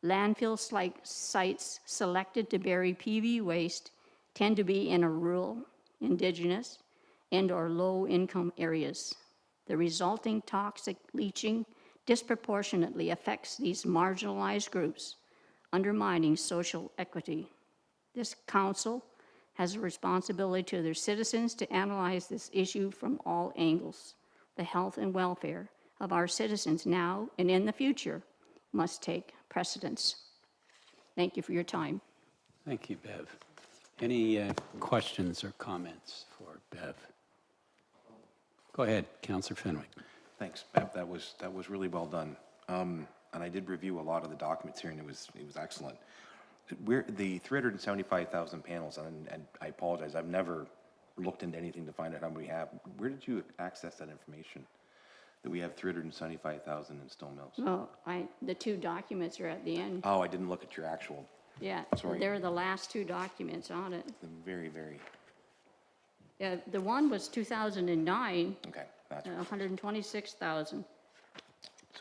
landfill sites selected to bury PV waste tend to be in a rural, indigenous, and/or low-income areas. The resulting toxic leaching disproportionately affects these marginalized groups, undermining social equity. This council has a responsibility to their citizens to analyze this issue from all angles. The health and welfare of our citizens now and in the future must take precedence. Thank you for your time. Thank you, Bev. Any questions or comments for Bev? Go ahead, Councillor Fenwick. Thanks, Bev. That was really well done. And I did review a lot of the documents here, and it was excellent. The 375,000 panels, and I apologize, I've never looked into anything to find out how many we have. Where did you access that information? That we have 375,000 in stone mills? Well, the 2 documents are at the end. Oh, I didn't look at your actual. Yeah, Sorry. they're the last 2 documents on it. Very, very. Yeah, the one was 2009, Okay, that's 126,000,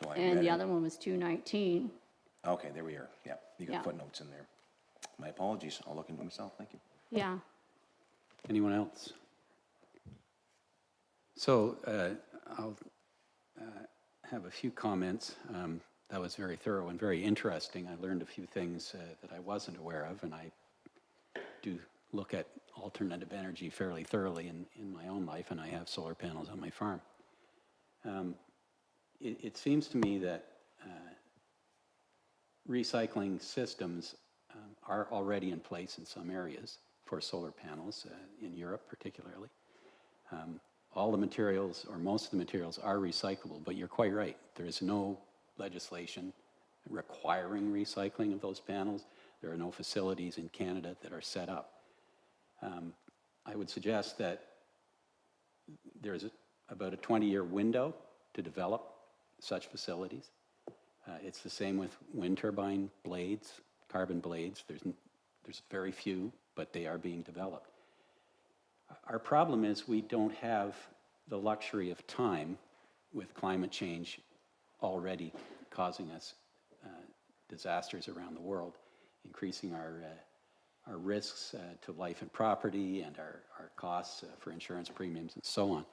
so I and read the it. other one was 219. Okay, there we are. Yeah, you got Yeah. footnotes in there. My apologies. I'll look into it myself. Thank you. Yeah. Anyone else? So I'll have a few comments. That was very thorough and very interesting. I learned a few things that I wasn't aware of, and I do look at alternative energy fairly thoroughly in my own life, and I have solar panels on my farm. It seems to me that recycling systems are already in place in some areas for solar panels, in Europe particularly. All the materials, or most of the materials, are recyclable, but you're quite right. There is no legislation requiring recycling of those panels. There are no facilities in Canada that are set up. I would suggest that there's about a 20-year window to develop such facilities. It's the same with wind turbine blades, carbon blades. There's very few, but they are being developed. Our problem is we don't have the luxury of time with climate change already causing us disasters around the world, increasing our risks to life and property and our costs for insurance premiums and so on.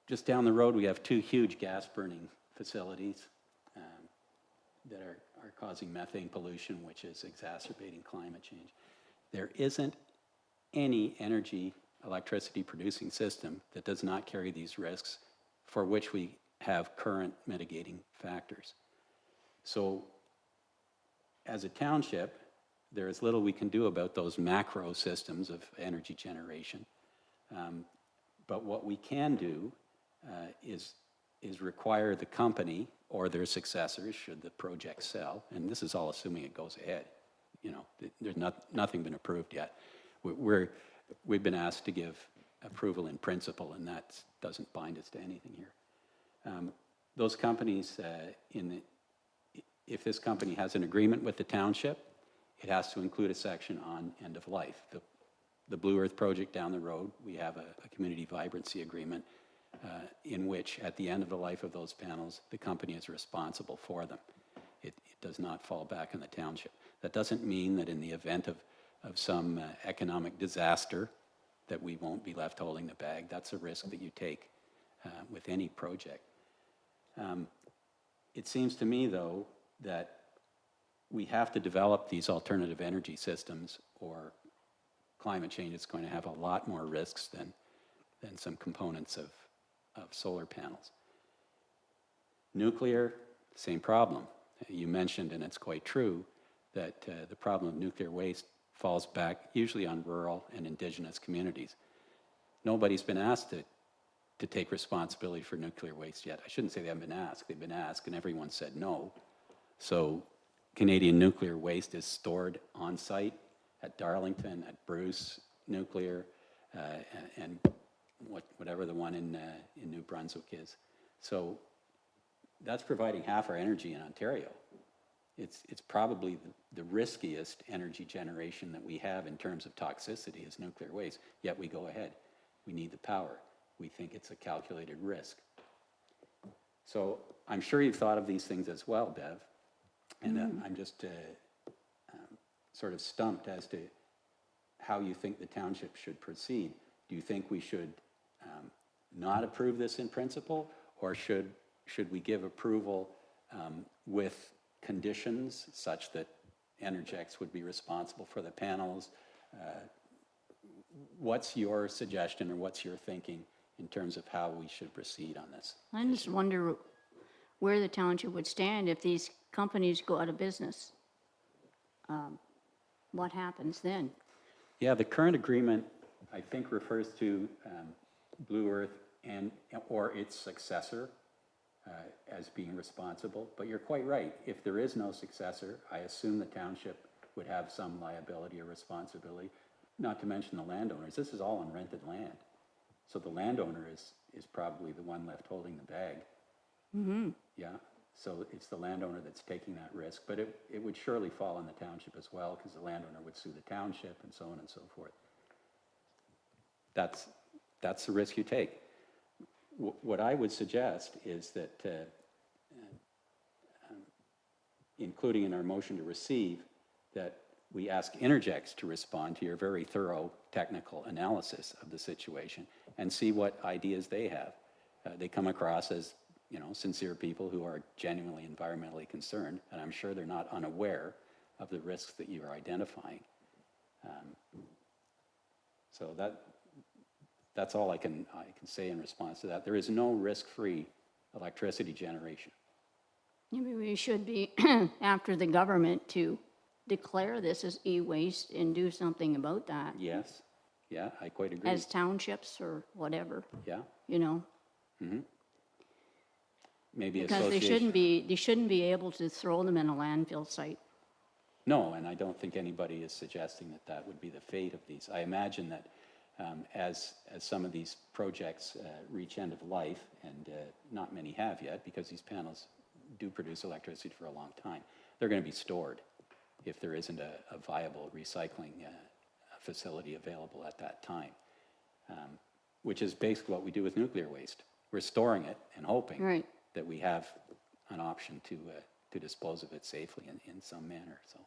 Just down the road, we have 2 huge gas burning facilities that are causing methane pollution, which is exacerbating climate change. There isn't any electricity producing system that does not carry these risks for which we have current mitigating factors. So as a township, there is little we can do about those macro systems of energy generation. But what we can do is require the company or their successors, should the project sell, and this is all assuming it goes ahead. You know, there's nothing been approved yet. We've been asked to give approval in principle, and that doesn't bind us to anything here. Those companies, if this company has an agreement with the township, it has to include a section on end of life. The Blue Earth project down the road, we have a community vibrancy agreement in which, at the end of the life of those panels, the company is responsible for them. It does not fall back on the township. That doesn't mean that in the event of some economic disaster that we won't be left holding the bag. That's a risk that you take with any project. It seems to me, though, that we have to develop these alternative energy systems, or climate change is going to have a lot more risks than some components of solar panels. Nuclear, same problem. You mentioned, and it's quite true, that the problem of nuclear waste falls back usually on rural and indigenous communities. Nobody's been asked to take responsibility for nuclear waste yet. I shouldn't say they haven't been asked. They've been asked, and everyone said no. So Canadian nuclear waste is stored on site at Darlington, at Bruce Nuclear, and whatever the one in New Brunswick is. So that's providing half our energy in Ontario. It's probably the riskiest energy generation that we have in terms of toxicity is nuclear waste, yet we go ahead. We need the power. We think it's a calculated risk. So I'm sure you've thought of these things as well, Bev, and I'm just sort of stumped as to how you think the township should proceed. Do you think we should not approve this in principle, or should we give approval with conditions such that Energex would be responsible for the panels? What's your suggestion, or what's your thinking in terms of how we should proceed on this? I just wonder where the township would stand if these companies go out of business. What happens then? Yeah, the current agreement, I think, refers to Blue Earth or its successor as being responsible. But you're quite right. If there is no successor, I assume the township would have some liability or responsibility, not to mention the landowners. This is all on rented land. So the landowner is probably the one left holding the bag. Mm-hmm. Yeah, so it's the landowner that's taking that risk, but it would surely fall on the township as well, because the landowner would sue the township and so on and so forth. That's the risk you take. What I would suggest is that, including in our motion to receive, that we ask Energex to respond to your very thorough technical analysis of the situation and see what ideas they have. They come across as, sincere people who are genuinely environmentally concerned, and I'm sure they're not unaware of the risks that you are identifying. So that's all I can say in response to that. There is no risk-free electricity generation. Maybe we should be after the government to declare this as e-waste and do something about that. Yes, yeah, I quite agree. As townships or whatever. Yeah. Maybe Because they shouldn't be able to throw them in a landfill site. No, and I don't think anybody is suggesting that would be the fate of these. I imagine that as some of these projects reach end of life, and not many have yet, because these panels do produce electricity for a long time, they're going to be stored if there isn't a viable recycling facility available at that time, which is basically what we do with nuclear waste. We're storing it and hoping that we have an option to dispose of it safely in some manner. So,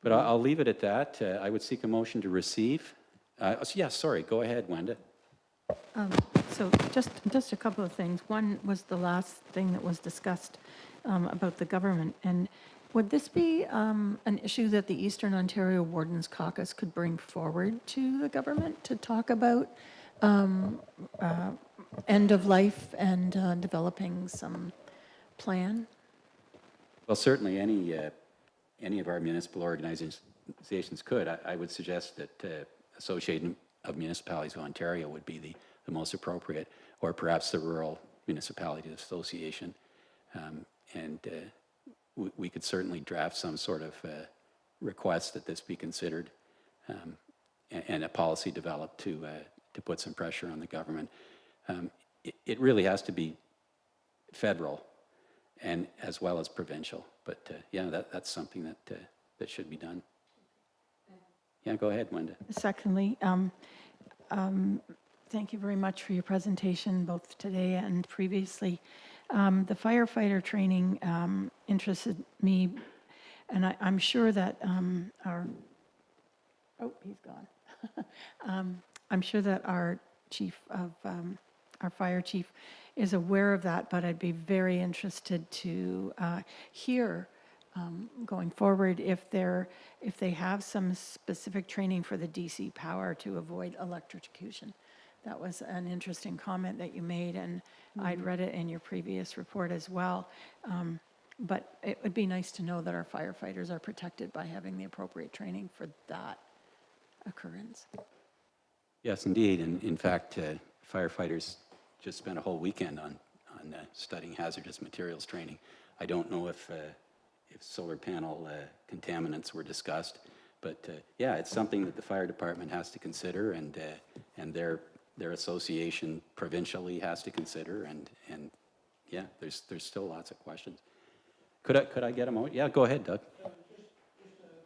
but I'll leave it at that. I would seek a motion to receive. Yeah, sorry, go ahead, Wenda. So just a couple of things. One was the last thing that was discussed about the government. And would this be an issue that the Eastern Ontario Wardens Caucus could bring forward to the government to talk about end of life and developing some plan? Well, certainly any of our municipal organizations could. I would suggest that Association of Municipalities of Ontario would be the most appropriate, or perhaps the Rural Municipalities Association. And we could certainly draft some sort of request that this be considered and a policy developed to put some pressure on the government. It really has to be federal and as well as provincial. But yeah, that's something that should be done. Yeah, go ahead, Wenda. Secondly, thank you very much for your presentation, both today and previously. The firefighter training interested me, and I'm sure that he's gone. I'm sure that our chief of our fire chief is aware of that, but I'd be very interested to hear going forward if they have some specific training for the DC power to avoid electrocution. That was an interesting comment that you made, and I'd read it in your previous report as well. But it would be nice to know that our firefighters are protected by having the appropriate training for that occurrence. Yes, indeed. And in fact, firefighters just spent a whole weekend on studying hazardous materials training. I don't know if solar panel contaminants were discussed, but yeah, it's something that the fire department has to consider, and their association provincially has to consider, and yeah, there's still lots of questions. Could I get a moment? Yeah, go ahead, Doug.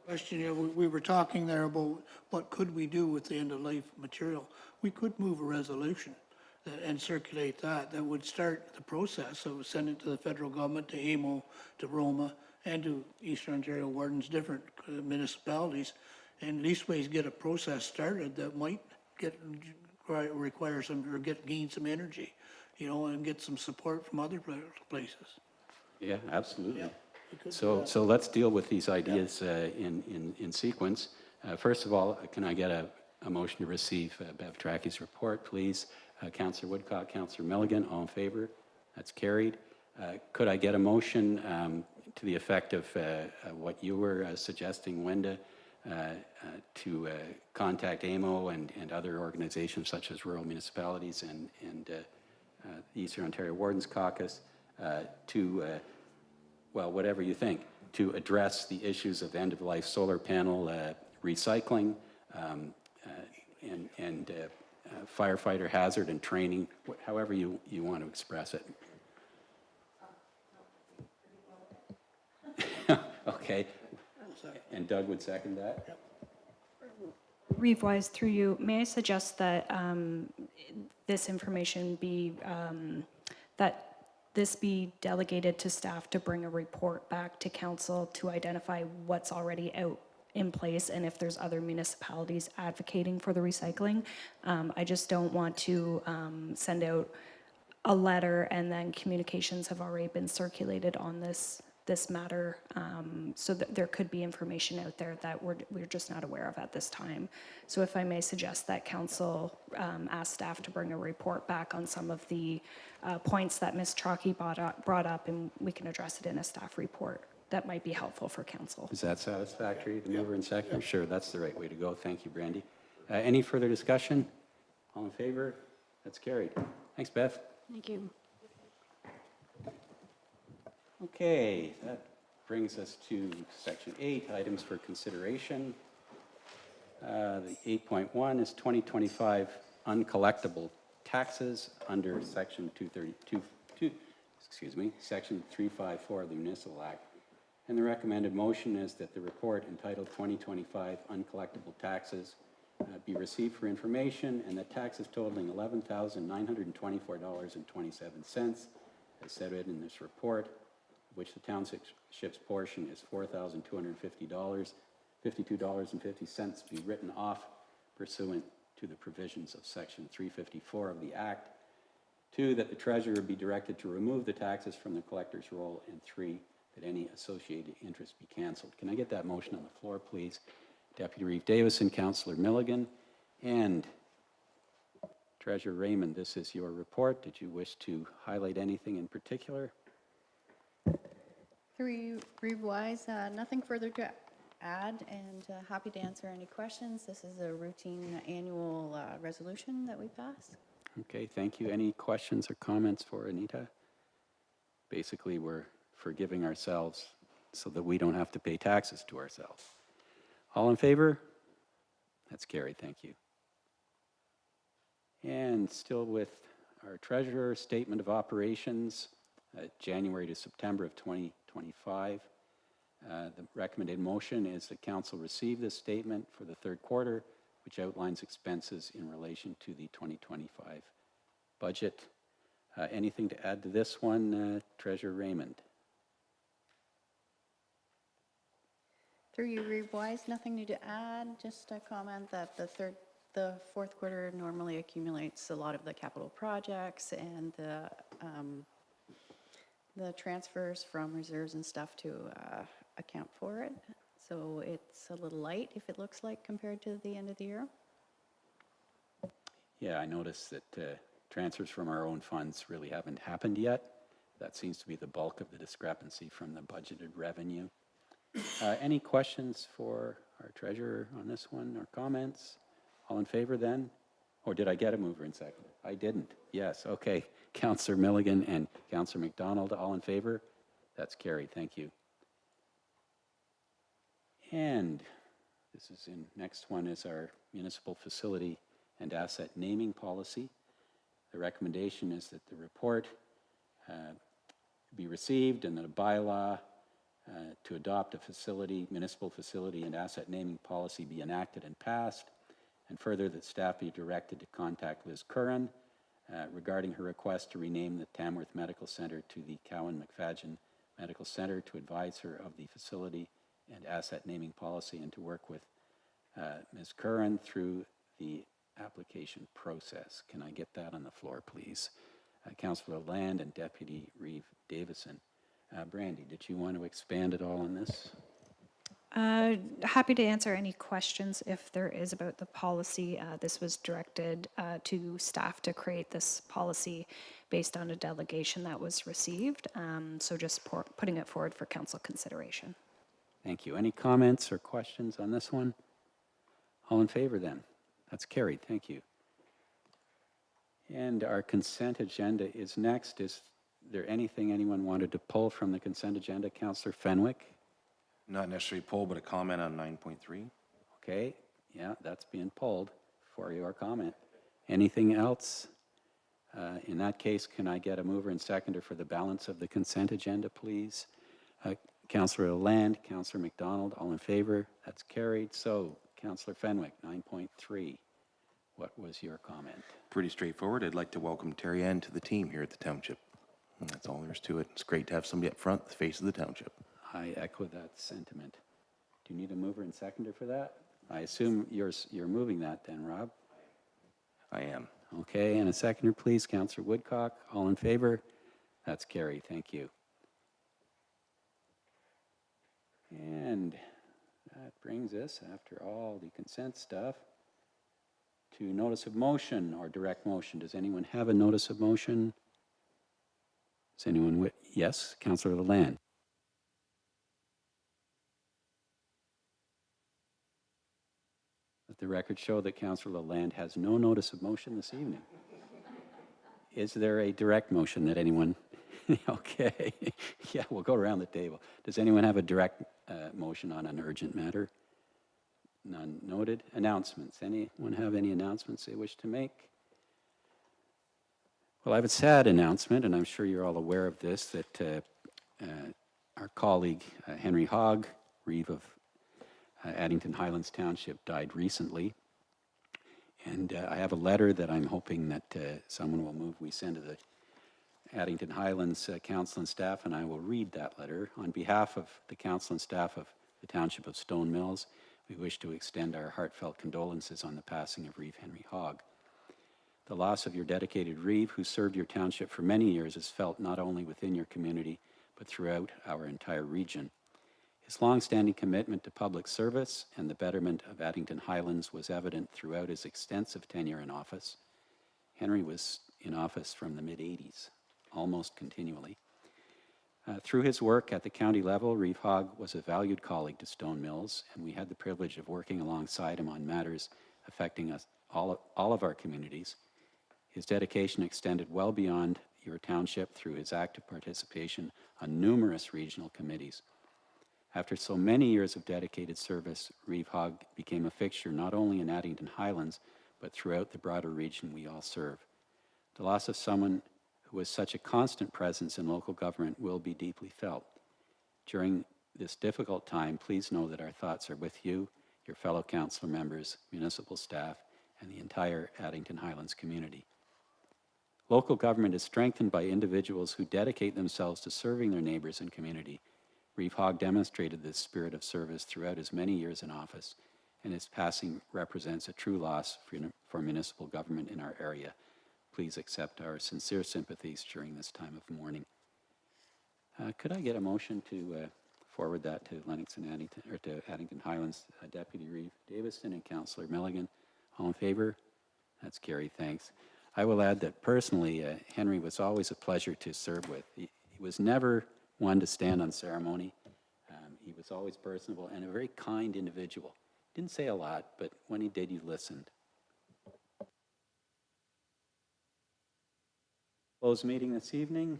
Question, we were talking there about what could we do with the end-of-life material. We could move a resolution and circulate that. That would start the process of sending it to the federal government, to AMO, to Roma, and to Eastern Ontario wardens, different municipalities, and leastways get a process started that might require some, or gain some energy, you know, and get some support from other places. Yeah, absolutely. Yeah, we could do So that. let's deal with these ideas in sequence. First of all, can I get a motion to receive Bev Tracky's report, please? Councillor Woodcock, Councillor Milligan, all in favor? That's carried. Could I get a motion to the effect of what you were suggesting, Wenda, to contact AMO and other organizations such as rural municipalities and the Eastern Ontario Wardens Caucus to, well, whatever you think, to address the issues of end-of-life solar panel recycling and firefighter hazard and training, however you want to express it. Okay. And Doug would second that? Reeve-wise, through you, may I suggest that this information be, that this be delegated to staff to bring a report back to council to identify what's already out in place and if there's other municipalities advocating for the recycling. I just don't want to send out a letter and then communications have already been circulated on this matter, so that there could be information out there that we're just not aware of at this time. So if I may suggest that council ask staff to bring a report back on some of the points that Ms. Chalky brought up, and we can address it in a staff report. That might be helpful for council. Is that satisfactory, the mover and seconder? Sure, that's the right way to go. Thank you, Brandy. Any further discussion? All in favor? That's carried. Thanks, Beth. Thank you. Okay, that brings us to section 8, items for consideration. The 8.1 is 2025 uncollectible taxes under section 232, section 354 of the Municipal Act. And the recommended motion is that the report entitled 2025 uncollectible taxes be received for information, and that taxes totaling $11,924.27 as set out in this report, which the township's portion is $4,252.50 be written off pursuant to the provisions of section 354 of the Act. 2, that the treasurer be directed to remove the taxes from the collector's roll, and 3, that any associated interest be canceled. Can I get that motion on the floor, please? Deputy Reeve Davison, Councillor Milligan, and Treasurer Raymond, this is your report. Did you wish to highlight anything in particular? Through Reeve-wise, nothing further to add, and happy to answer any questions. This is a routine annual resolution that we pass. Okay, thank you. Any questions or comments for Anita? Basically, we're forgiving ourselves so that we don't have to pay taxes to ourselves. All in favor? That's carried, thank you. And still with our treasurer, statement of operations, January to September of 2025. The recommended motion is that council receive this statement for the third quarter, which outlines expenses in relation to the 2025 budget. Anything to add to this one, Treasurer Raymond? Through you, Reeve-wise, nothing new to add. Just a comment that the third The fourth quarter normally accumulates a lot of the capital projects and the transfers from reserves and stuff to account for it. So it's a little light, if it looks like, compared to the end of the year. Yeah, I noticed that transfers from our own funds really haven't happened yet. That seems to be the bulk of the discrepancy from the budgeted revenue. Any questions for our treasurer on this one, or comments? All in favor then? Or did I get a mover and second? I didn't. Yes, okay. Councillor Milligan and Councillor McDonald, all in favor? That's carried. Thank you. And this is in, next one is our municipal facility and asset naming policy. The recommendation is that the report be received and that a bylaw to adopt a municipal facility and asset naming policy be enacted and passed, and further that staff be directed to contact Liz Curran regarding her request to rename the Tamworth Medical Center to the Cowan McFadden Medical Center, to advise her of the facility and asset naming policy, and to work with Ms. Curran through the application process. Can I get that on the floor, please? Councillor Land and Deputy Reeve Davison. Brandy, did you want to expand at all on this? Happy to answer any questions if there is about the policy. This was directed to staff to create this policy based on a delegation that was received. So just putting it forward for council consideration. Thank you. Any comments or questions on this one? All in favor then? That's carried. Thank you. And our consent agenda is next. Is there anything anyone wanted to pull from the consent agenda? Councillor Fenwick? Not necessarily poll, but a comment on 9.3. Okay, yeah, that's being pulled for your comment. Anything else? In that case, can I get a mover and seconder for the balance of the consent agenda, please? Councillor Land, Councillor McDonald, all in favor? That's carried. So, Councillor Fenwick, 9.3. What was your comment? Pretty straightforward. I'd like to welcome Terry Ann to the team here at the Township. And that's all there is to it. It's great to have somebody up front, the face of the Township. I echo that sentiment. Do you need a mover and seconder for that? I assume you're moving that then, Rob? I am. Okay, and a seconder, please. Councillor Woodcock, all in favor? That's carried. Thank you. And that brings us, after all the consent stuff, to notice of motion or direct motion. Does anyone have a notice of motion? Does anyone, yes, Councillor Lalande. Let the record show that Councillor Lalande has no notice of motion this evening. Is there a direct motion that anyone, okay, yeah, we'll go around the table. Does anyone have a direct motion on an urgent matter? None noted. Announcements. Anyone have any announcements they wish to make? Well, I have a sad announcement, and I'm sure you're all aware of this, that our colleague Henry Hogg, Reeve of Addington Highlands Township, died recently. And I have a letter that I'm hoping that someone will move. We send to the Addington Highlands Council and staff, and I will read that letter. On behalf of the Council and staff of the Township of Stone Mills, we wish to extend our heartfelt condolences on the passing of Reeve Henry Hogg. The loss of your dedicated Reeve, who served your township for many years, is felt not only within your community, but throughout our entire region. His long-standing commitment to public service and the betterment of Addington Highlands was evident throughout his extensive tenure in office. Henry was in office from the mid-'80s, almost continually. Through his work at the county level, Reeve Hogg was a valued colleague to Stone Mills, and we had the privilege of working alongside him on matters affecting us, all of our communities. His dedication extended well beyond your township through his active participation on numerous regional committees. After so many years of dedicated service, Reeve Hogg became a fixture not only in Addington Highlands, but throughout the broader region we all serve. The loss of someone who was such a constant presence in local government will be deeply felt. During this difficult time, please know that our thoughts are with you, your fellow council members, municipal staff, and the entire Addington Highlands community. Local government is strengthened by individuals who dedicate themselves to serving their neighbors and community. Reeve Hogg demonstrated this spirit of service throughout his many years in office, and its passing represents a true loss for municipal government in our area. Please accept our sincere sympathies during this time of mourning. Could I get a motion to forward that to Lennox and Addington, or to Addington Highlands, Deputy Reeve Davison and Councillor Milligan? All in favor? That's carried, thanks. I will add that personally, Henry was always a pleasure to serve with. He was never one to stand on ceremony. He was always personable and a very kind individual. Didn't say a lot, but when he did, he listened. Closed meeting this evening.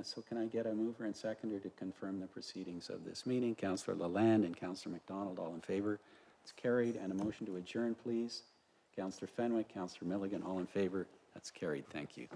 So can I get a mover and seconder to confirm the proceedings of this meeting? Councillor Lalande and Councillor McDonald, all in favor? It's carried. And a motion to adjourn, please. Councillor Fenwick, Councillor Milligan, all in favor? That's carried. Thank you.